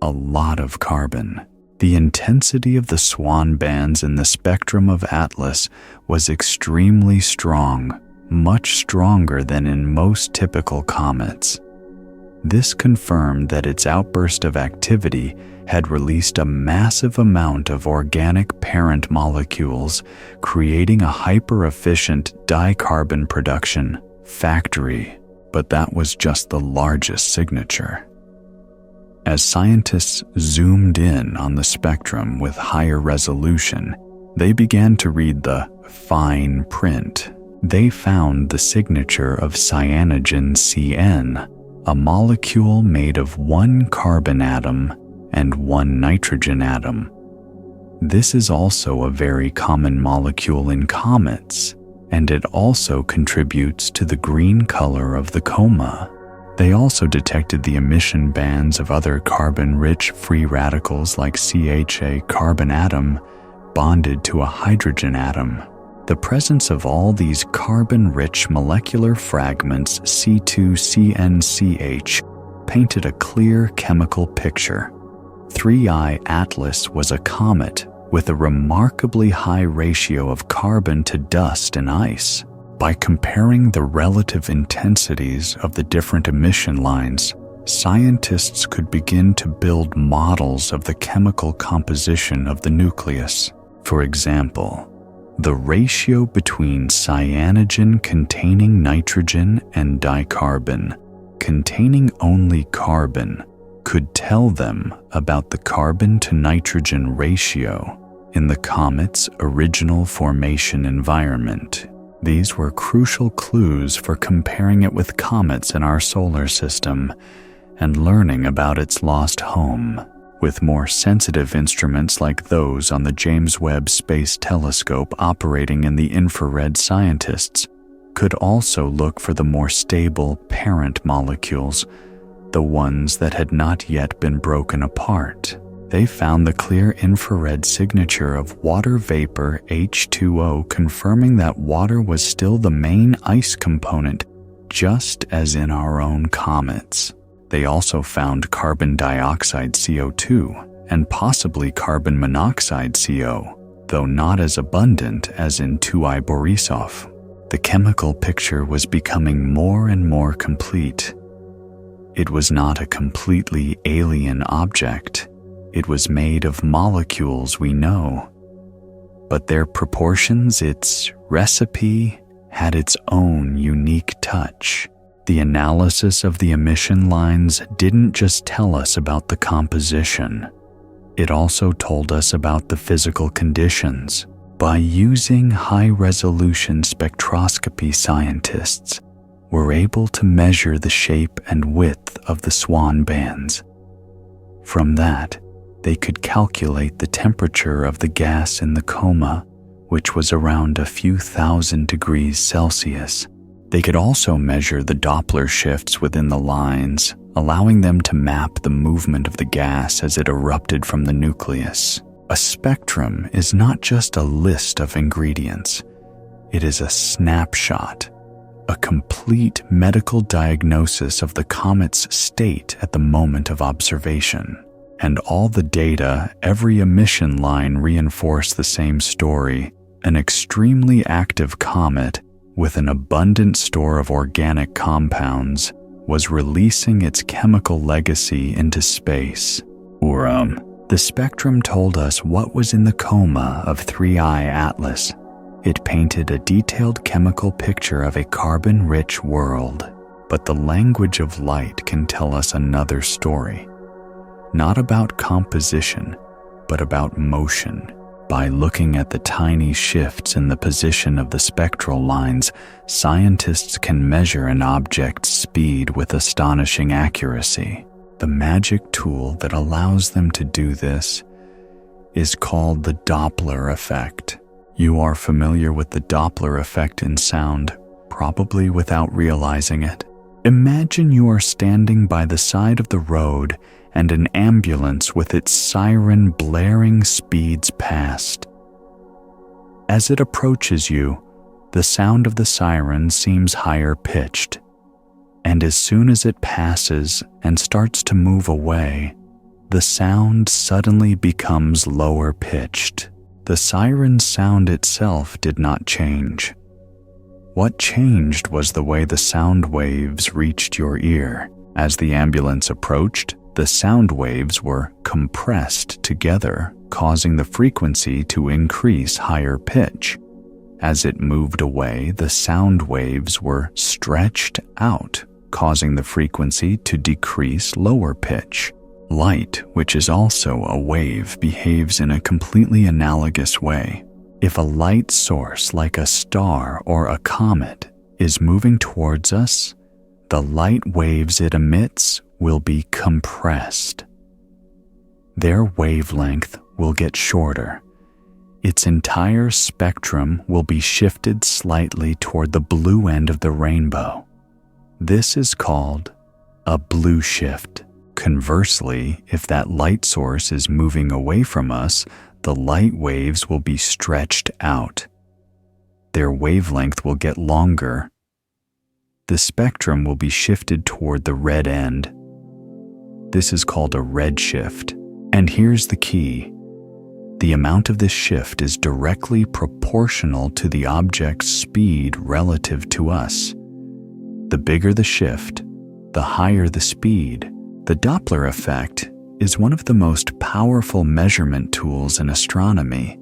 A lot of carbon. The intensity of the swan bands in the spectrum of Atlas was extremely strong, much stronger than in most typical comets. This confirmed that its outburst of activity had released a massive amount of organic parent molecules, creating a hyper-efficient dicarbon production factory. But that was just the largest signature. As scientists zoomed in on the spectrum with higher resolution, they began to read the fine print. They found the signature of cyanogen CN, a molecule made of one carbon atom and one nitrogen atom. This is also a very common molecule in comets, and it also contributes to the green color of the coma. They also detected the emission bands of other carbon-rich free radicals like CHA carbon atom bonded to a hydrogen atom. The presence of all these carbon-rich molecular fragments C2CNCH painted a clear chemical picture. 3I Atlas was a comet with a remarkably high ratio of carbon to dust and ice. By comparing the relative intensities of the different emission lines, scientists could begin to build models of the chemical composition of the nucleus. For example, the ratio between cyanogen containing nitrogen and dicarbon containing only carbon could tell them about the carbon to nitrogen ratio in the comet's original formation environment. These were crucial clues for comparing it with comets in our solar system and learning about its lost home. With more sensitive instruments like those on the James Webb Space Telescope operating in the infrared, scientists could also look for the more stable parent molecules, the ones that had not yet been broken apart. They found the clear infrared signature of water vapor H2O, confirming that water was still the main ice component, just as in our own comets. They also found carbon dioxide CO2 and possibly carbon monoxide CO, though not as abundant as in 2I Borisov. The chemical picture was becoming more and more complete. It was not a completely alien object. It was made of molecules we know, but their proportions, its recipe, had its own unique touch. The analysis of the emission lines didn't just tell us about the composition. It also told us about the physical conditions. By using high-resolution spectroscopy, scientists were able to measure the shape and width of the swan bands. From that, they could calculate the temperature of the gas in the coma, which was around a few thousand degrees Celsius. They could also measure the Doppler shifts within the lines, allowing them to map the movement of the gas as it erupted from the nucleus. A spectrum is not just a list of ingredients. It is a snapshot, a complete medical diagnosis of the comet's state at the moment of observation. And all the data, every emission line reinforced the same story. An extremely active comet with an abundant store of organic compounds was releasing its chemical legacy into space. The spectrum told us what was in the coma of 3I Atlas. It painted a detailed chemical picture of a carbon-rich world. But the language of light can tell us another story. Not about composition, but about motion. By looking at the tiny shifts in the position of the spectral lines, scientists can measure an object's speed with astonishing accuracy. The magic tool that allows them to do this is called the Doppler effect. You are familiar with the Doppler effect in sound, probably without realizing it. Imagine you are standing by the side of the road and an ambulance with its siren blaring speeds past. As it approaches you, the sound of the siren seems higher pitched, and as soon as it passes and starts to move away, the sound suddenly becomes lower pitched. The siren's sound itself did not change. What changed was the way the sound waves reached your ear. As the ambulance approached, the sound waves were compressed together, causing the frequency to increase higher pitch. As it moved away, the sound waves were stretched out, causing the frequency to decrease lower pitch. Light, which is also a wave, behaves in a completely analogous way. If a light source like a star or a comet is moving towards us, the light waves it emits will be compressed. Their wavelength will get shorter. Its entire spectrum will be shifted slightly toward the blue end of the rainbow. This is called a blue shift. Conversely, if that light source is moving away from us, the light waves will be stretched out. Their wavelength will get longer. The spectrum will be shifted toward the red end. This is called a redshift. And here's the key. The amount of this shift is directly proportional to the object's speed relative to us. The bigger the shift, the higher the speed. The Doppler effect is one of the most powerful measurement tools in astronomy.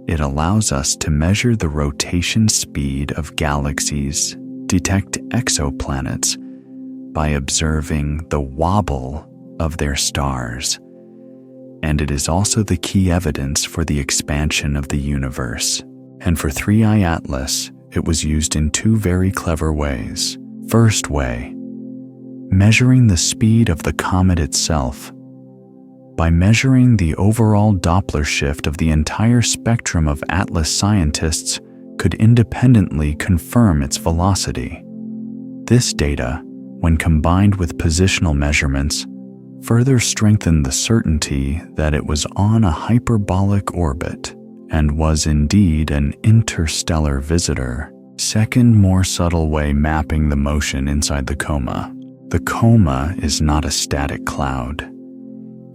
It allows us to measure the rotation speed of galaxies, detect exoplanets, by observing the wobble of their stars. And it is also the key evidence for the expansion of the universe. And for 3I Atlas, it was used in two very clever ways. First way, measuring the speed of the comet itself. By measuring the overall Doppler shift of the entire spectrum of Atlas, scientists could independently confirm its velocity. This data, when combined with positional measurements, further strengthened the certainty that it was on a hyperbolic orbit and was indeed an interstellar visitor. Second, more subtle way, mapping the motion inside the coma. The coma is not a static cloud.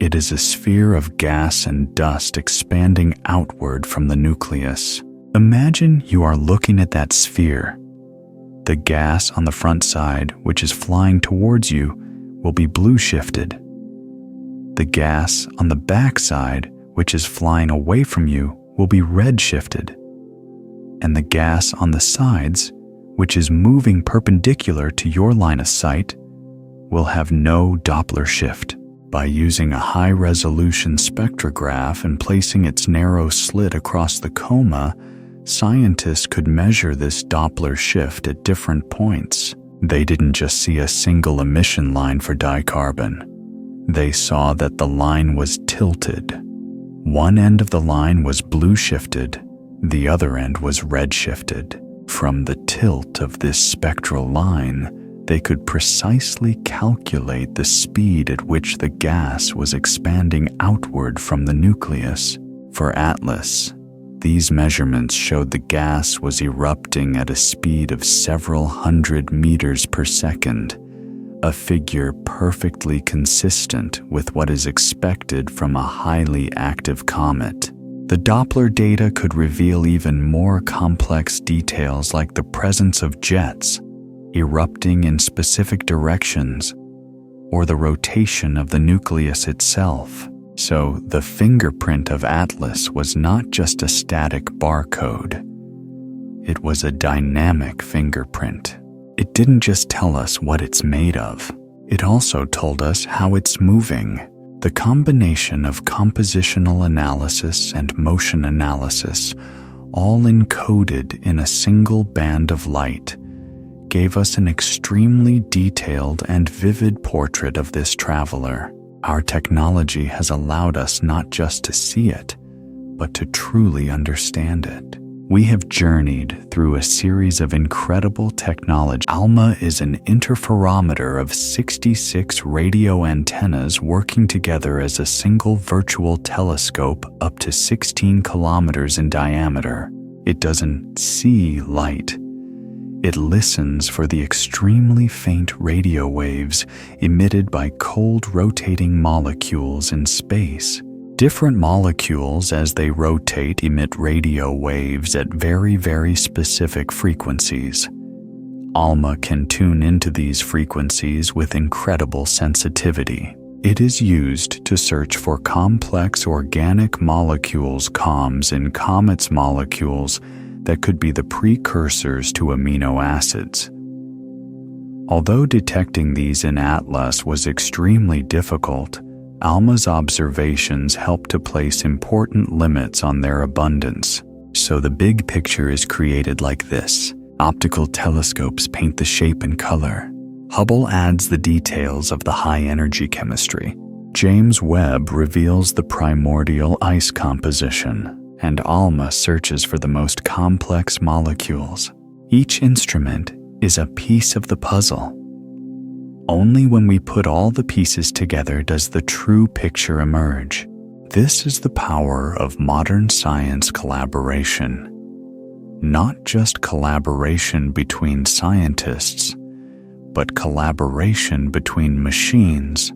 It is a sphere of gas and dust expanding outward from the nucleus. Imagine you are looking at that sphere. The gas on the front side, which is flying towards you, will be blue shifted. The gas on the back side, which is flying away from you, will be red shifted. And the gas on the sides, which is moving perpendicular to your line of sight, will have no Doppler shift. By using a high-resolution spectrograph and placing its narrow slit across the coma, scientists could measure this Doppler shift at different points. They didn't just see a single emission line for dicarbon. They saw that the line was tilted. One end of the line was blue shifted, the other end was red shifted. From the tilt of this spectral line, they could precisely calculate the speed at which the gas was expanding outward from the nucleus. For Atlas, these measurements showed the gas was erupting at a speed of several hundred meters per second, a figure perfectly consistent with what is expected from a highly active comet. The Doppler data could reveal even more complex details like the presence of jets erupting in specific directions, or the rotation of the nucleus itself. So the fingerprint of Atlas was not just a static barcode. It was a dynamic fingerprint. It didn't just tell us what it's made of. It also told us how it's moving. The combination of compositional analysis and motion analysis, all encoded in a single band of light, gave us an extremely detailed and vivid portrait of this traveler. Our technology has allowed us not just to see it, but to truly understand it. We have journeyed through a series of incredible technology. ALMA is an interferometer of 66 radio antennas working together as a single virtual telescope up to 16 kilometers in diameter. It doesn't see light. It listens for the extremely faint radio waves emitted by cold rotating molecules in space. Different molecules, as they rotate, emit radio waves at very, very specific frequencies. ALMA can tune into these frequencies with incredible sensitivity. It is used to search for complex organic molecules, COMs, in comets' molecules that could be the precursors to amino acids. Although detecting these in Atlas was extremely difficult, ALMA's observations help to place important limits on their abundance. So the big picture is created like this. Optical telescopes paint the shape and color. Hubble adds the details of the high-energy chemistry. James Webb reveals the primordial ice composition, and ALMA searches for the most complex molecules. Each instrument is a piece of the puzzle. Only when we put all the pieces together does the true picture emerge. This is the power of modern science collaboration. Not just collaboration between scientists, but collaboration between machines,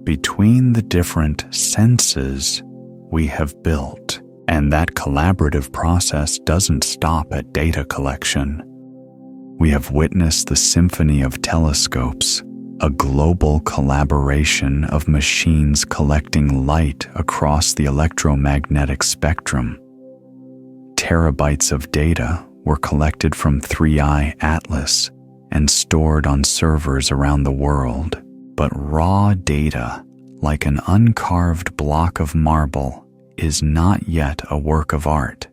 between the different senses we have built. And that collaborative process doesn't stop at data collection. We have witnessed the symphony of telescopes, a global collaboration of machines collecting light across the electromagnetic spectrum. Terabytes of data were collected from 3i Atlas and stored on servers around the world. But raw data, like an uncarved block of marble, is not yet a work of art.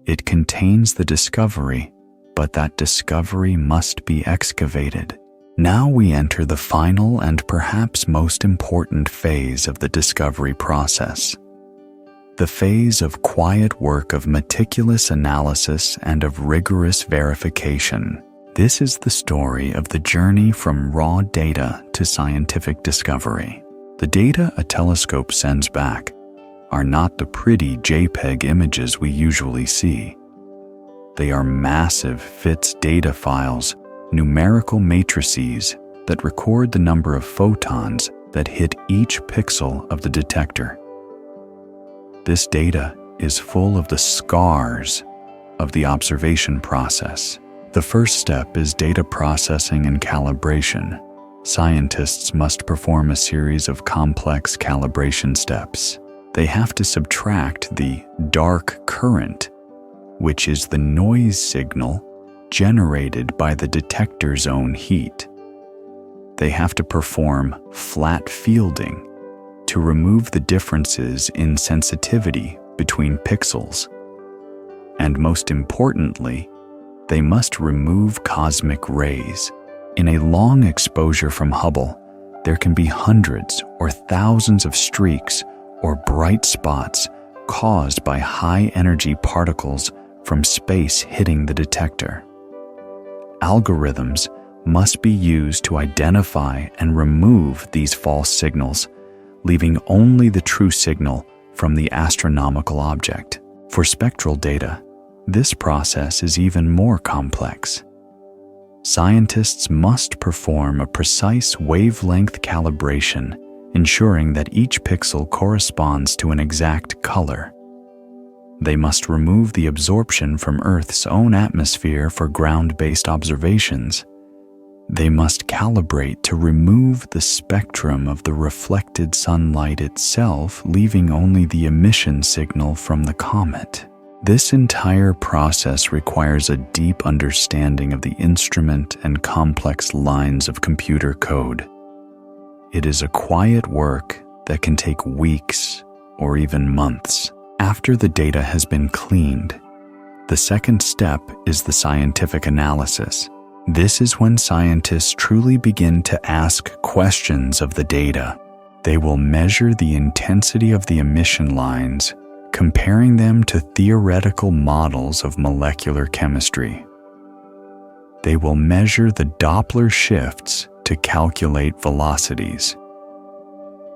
It contains the discovery, but that discovery must be excavated. Now we enter the final and perhaps most important phase of the discovery process. The phase of quiet work of meticulous analysis and of rigorous verification. This is the story of the journey from raw data to scientific discovery. The data a telescope sends back are not the pretty JPEG images we usually see. They are massive FITS data files, numerical matrices that record the number of photons that hit each pixel of the detector. This data is full of the scars of the observation process. The first step is data processing and calibration. Scientists must perform a series of complex calibration steps. They have to subtract the dark current, which is the noise signal generated by the detector's own heat. They have to perform flat fielding to remove the differences in sensitivity between pixels. And most importantly, they must remove cosmic rays. In a long exposure from Hubble, there can be hundreds or thousands of streaks or bright spots caused by high-energy particles from space hitting the detector. Algorithms must be used to identify and remove these false signals, leaving only the true signal from the astronomical object. For spectral data, this process is even more complex. Scientists must perform a precise wavelength calibration, ensuring that each pixel corresponds to an exact color. They must remove the absorption from Earth's own atmosphere for ground-based observations. They must calibrate to remove the spectrum of the reflected sunlight itself, leaving only the emission signal from the comet. This entire process requires a deep understanding of the instrument and complex lines of computer code. It is a quiet work that can take weeks or even months. After the data has been cleaned, the second step is the scientific analysis. This is when scientists truly begin to ask questions of the data. They will measure the intensity of the emission lines, comparing them to theoretical models of molecular chemistry. They will measure the Doppler shifts to calculate velocities.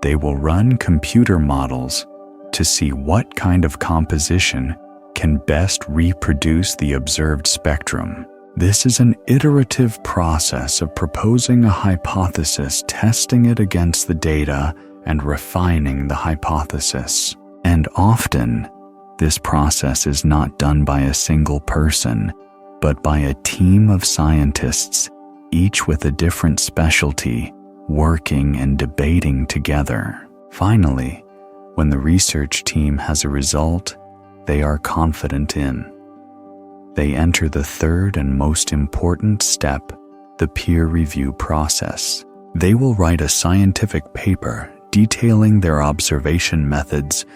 They will run computer models to see what kind of composition can best reproduce the observed spectrum. This is an iterative process of proposing a hypothesis, testing it against the data, and refining the hypothesis. And often, this process is not done by a single person, but by a team of scientists, each with a different specialty, working and debating together. Finally, when the research team has a result they are confident in, they enter the third and most important step, the peer review process. They will write a scientific paper detailing their observation methods,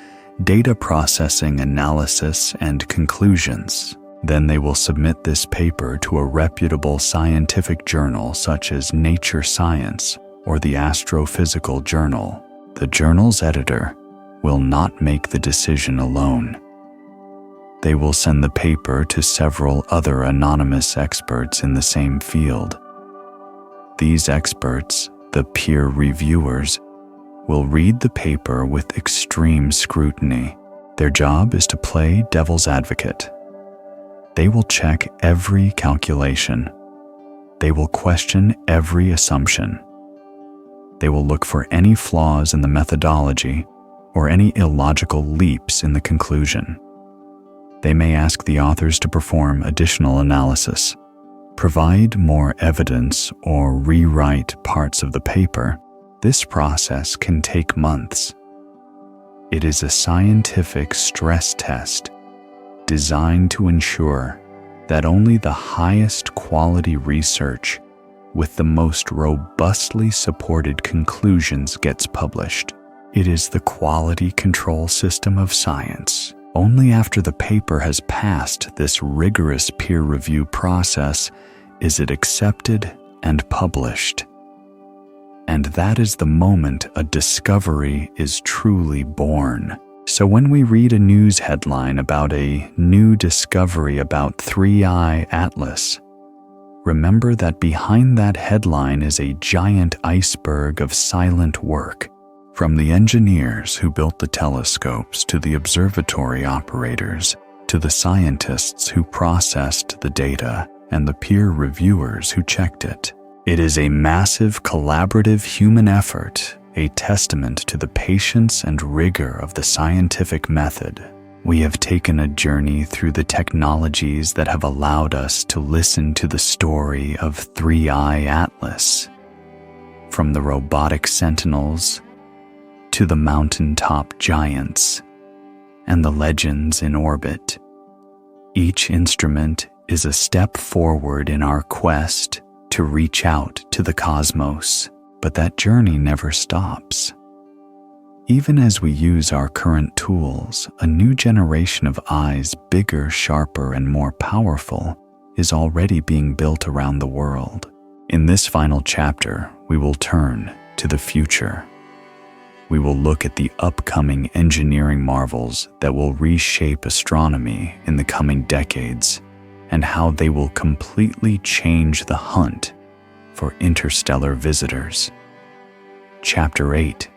data processing analysis, and conclusions. Then they will submit this paper to a reputable scientific journal such as Nature Science or the Astrophysical Journal. The journal's editor will not make the decision alone. They will send the paper to several other anonymous experts in the same field. These experts, the peer reviewers, will read the paper with extreme scrutiny. Their job is to play devil's advocate. They will check every calculation. They will question every assumption. They will look for any flaws in the methodology or any illogical leaps in the conclusion. They may ask the authors to perform additional analysis, provide more evidence, or rewrite parts of the paper. This process can take months. It is a scientific stress test designed to ensure that only the highest quality research with the most robustly supported conclusions gets published. It is the quality control system of science. Only after the paper has passed this rigorous peer review process is it accepted and published. And that is the moment a discovery is truly born. So when we read a news headline about a new discovery about 3I Atlas, remember that behind that headline is a giant iceberg of silent work, from the engineers who built the telescopes to the observatory operators to the scientists who processed the data and the peer reviewers who checked it. It is a massive collaborative human effort, a testament to the patience and rigor of the scientific method. We have taken a journey through the technologies that have allowed us to listen to the story of 3I Atlas, from the robotic sentinels to the mountaintop giants and the legends in orbit. Each instrument is a step forward in our quest to reach out to the cosmos, but that journey never stops. Even as we use our current tools, a new generation of eyes, bigger, sharper, and more powerful, is already being built around the world. In this final chapter, we will turn to the future. We will look at the upcoming engineering marvels that will reshape astronomy in the coming decades, and how they will completely change the hunt for interstellar visitors. Chapter 8.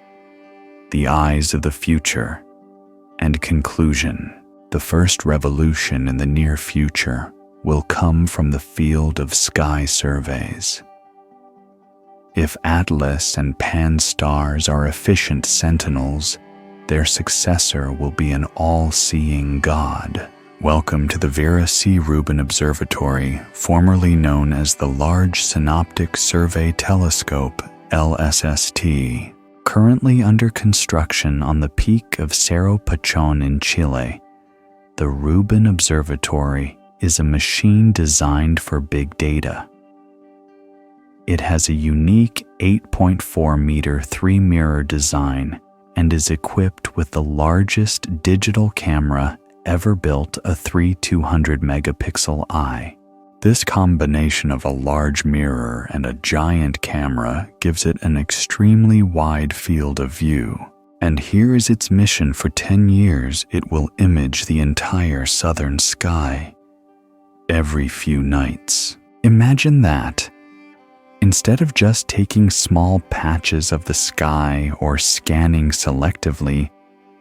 The Eyes of the Future. And conclusion. The first revolution in the near future will come from the field of sky surveys. If Atlas and Pan-STARRS are efficient sentinels, their successor will be an all-seeing god. Welcome to the Vera C. Rubin Observatory, formerly known as the Large Synoptic Survey Telescope, LSST. Currently under construction on the peak of Cerro Pachón in Chile, the Rubin Observatory is a machine designed for big data. It has a unique 8.4-meter 3-mirror design and is equipped with the largest digital camera ever built, a 200-megapixel eye. This combination of a large mirror and a giant camera gives it an extremely wide field of view. And here is its mission: for 10 years, it will image the entire southern sky every few nights. Imagine that. Instead of just taking small patches of the sky or scanning selectively,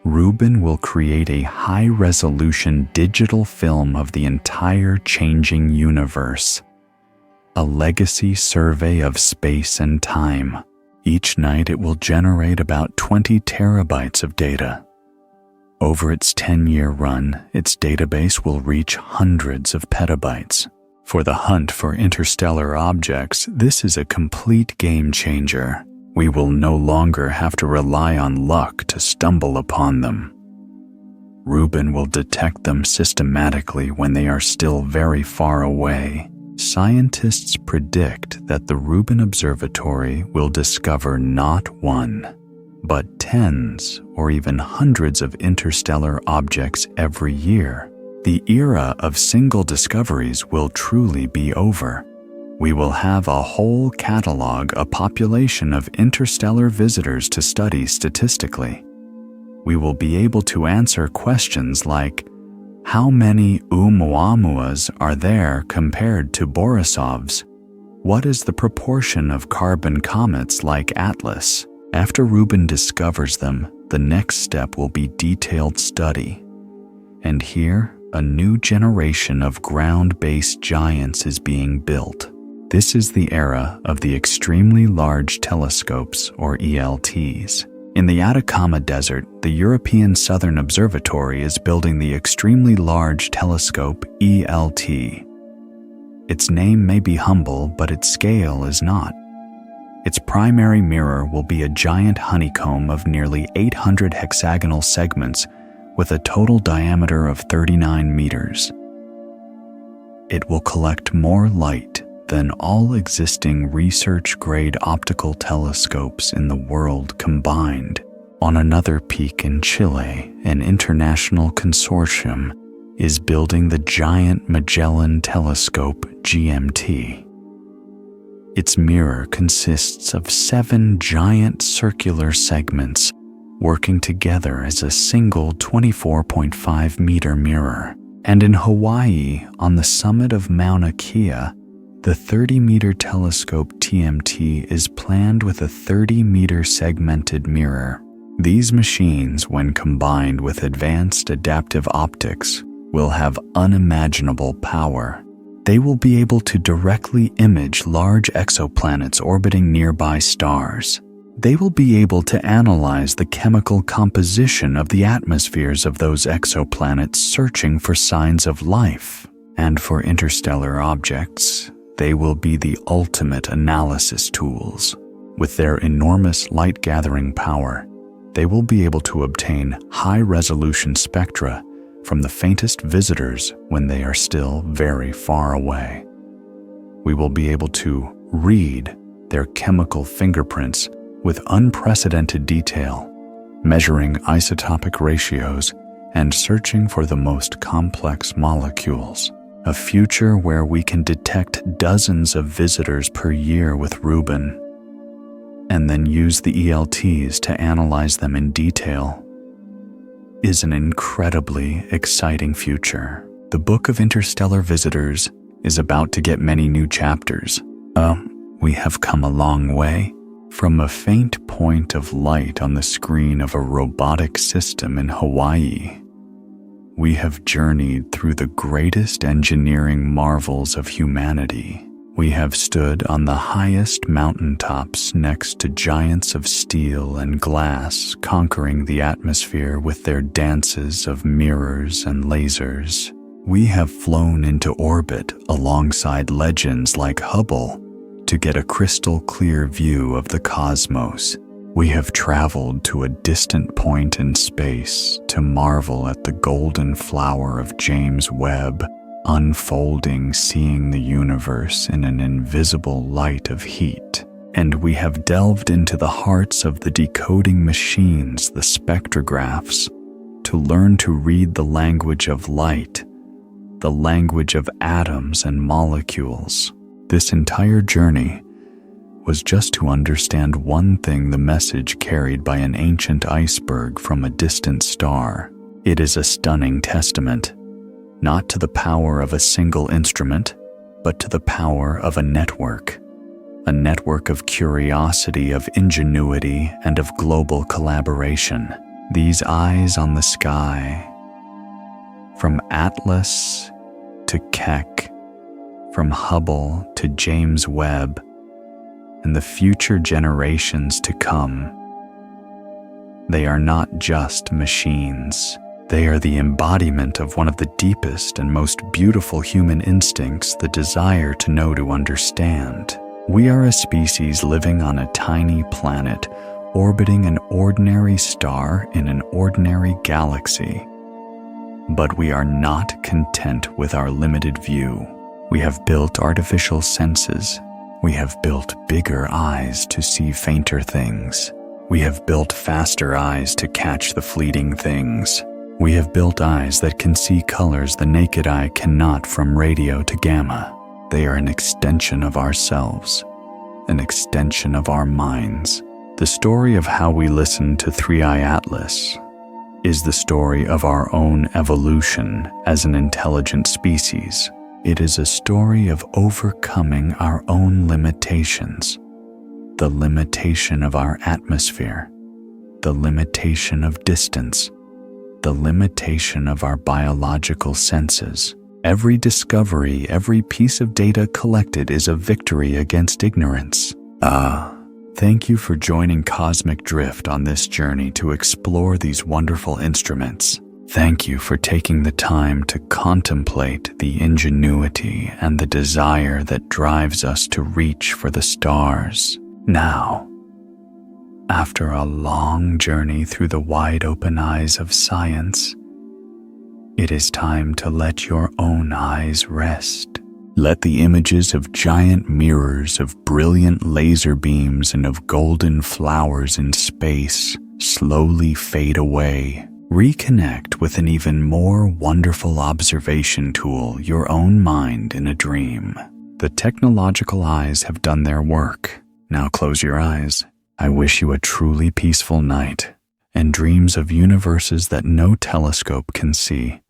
Rubin will create a high-resolution digital film of the entire changing universe, a legacy survey of space and time. Each night it will generate about 20 terabytes of data. Over its 10-year run, its database will reach hundreds of petabytes. For the hunt for interstellar objects, this is a complete game changer. We will no longer have to rely on luck to stumble upon them. Rubin will detect them systematically when they are still very far away. Scientists predict that the Rubin Observatory will discover not one, but tens or even hundreds of interstellar objects every year. The era of single discoveries will truly be over. We will have a whole catalog, a population of interstellar visitors to study statistically. We will be able to answer questions like, how many Oumuamuas are there compared to Borisovs? What is the proportion of carbon comets like Atlas? After Rubin discovers them, the next step will be detailed study. And here, a new generation of ground-based giants is being built. This is the era of the extremely large telescopes, or ELTs. In the Atacama Desert, the European Southern Observatory is building the Extremely Large Telescope, ELT. Its name may be humble, but its scale is not. Its primary mirror will be a giant honeycomb of nearly 800 hexagonal segments with a total diameter of 39 meters. It will collect more light than all existing research-grade optical telescopes in the world combined. On another peak in Chile, an international consortium is building the Giant Magellan Telescope, GMT. Its mirror consists of 7 giant circular segments working together as a single 24.5-meter mirror. And in Hawaii, on the summit of Mauna Kea, the 30-meter telescope TMT is planned with a 30-meter segmented mirror. These machines, when combined with advanced adaptive optics, will have unimaginable power. They will be able to directly image large exoplanets orbiting nearby stars. They will be able to analyze the chemical composition of the atmospheres of those exoplanets searching for signs of life. And for interstellar objects, they will be the ultimate analysis tools. With their enormous light-gathering power, they will be able to obtain high-resolution spectra from the faintest visitors when they are still very far away. We will be able to read their chemical fingerprints with unprecedented detail, measuring isotopic ratios and searching for the most complex molecules. A future where we can detect dozens of visitors per year with Rubin, and then use the ELTs to analyze them in detail, is an incredibly exciting future. The Book of Interstellar Visitors is about to get many new chapters. We have come a long way. From a faint point of light on the screen of a robotic system in Hawaii, we have journeyed through the greatest engineering marvels of humanity. We have stood on the highest mountaintops next to giants of steel and glass, conquering the atmosphere with their dances of mirrors and lasers. We have flown into orbit alongside legends like Hubble to get a crystal clear view of the cosmos. We have traveled to a distant point in space to marvel at the golden flower of James Webb unfolding, seeing the universe in an invisible light of heat. And we have delved into the hearts of the decoding machines, the spectrographs, to learn to read the language of light, the language of atoms and molecules. This entire journey was just to understand one thing: the message carried by an ancient iceberg from a distant star. It is a stunning testament, not to the power of a single instrument, but to the power of a network of curiosity, of ingenuity, and of global collaboration. These eyes on the sky, from Atlas to Keck, from Hubble to James Webb, and the future generations to come. They are not just machines. They are the embodiment of one of the deepest and most beautiful human instincts, the desire to know, to understand. We are a species living on a tiny planet, orbiting an ordinary star in an ordinary galaxy. But we are not content with our limited view. We have built artificial senses. We have built bigger eyes to see fainter things. We have built faster eyes to catch the fleeting things. We have built eyes that can see colors the naked eye cannot from radio to gamma. They are an extension of ourselves, an extension of our minds. The story of how we listen to Three-Eye Atlas is the story of our own evolution as an intelligent species. It is a story of overcoming our own limitations, the limitation of our atmosphere, the limitation of distance, the limitation of our biological senses. Every discovery, every piece of data collected is a victory against ignorance. Thank you for joining Cosmic Drift on this journey to explore these wonderful instruments. Thank you for taking the time to contemplate the ingenuity and the desire that drives us to reach for the stars. Now, after a long journey through the wide-open eyes of science, it is time to let your own eyes rest. Let the images of giant mirrors, of brilliant laser beams, and of golden flowers in space slowly fade away. Reconnect with an even more wonderful observation tool, your own mind in a dream. The technological eyes have done their work. Now close your eyes. I wish you a truly peaceful night and dreams of universes that no telescope can see.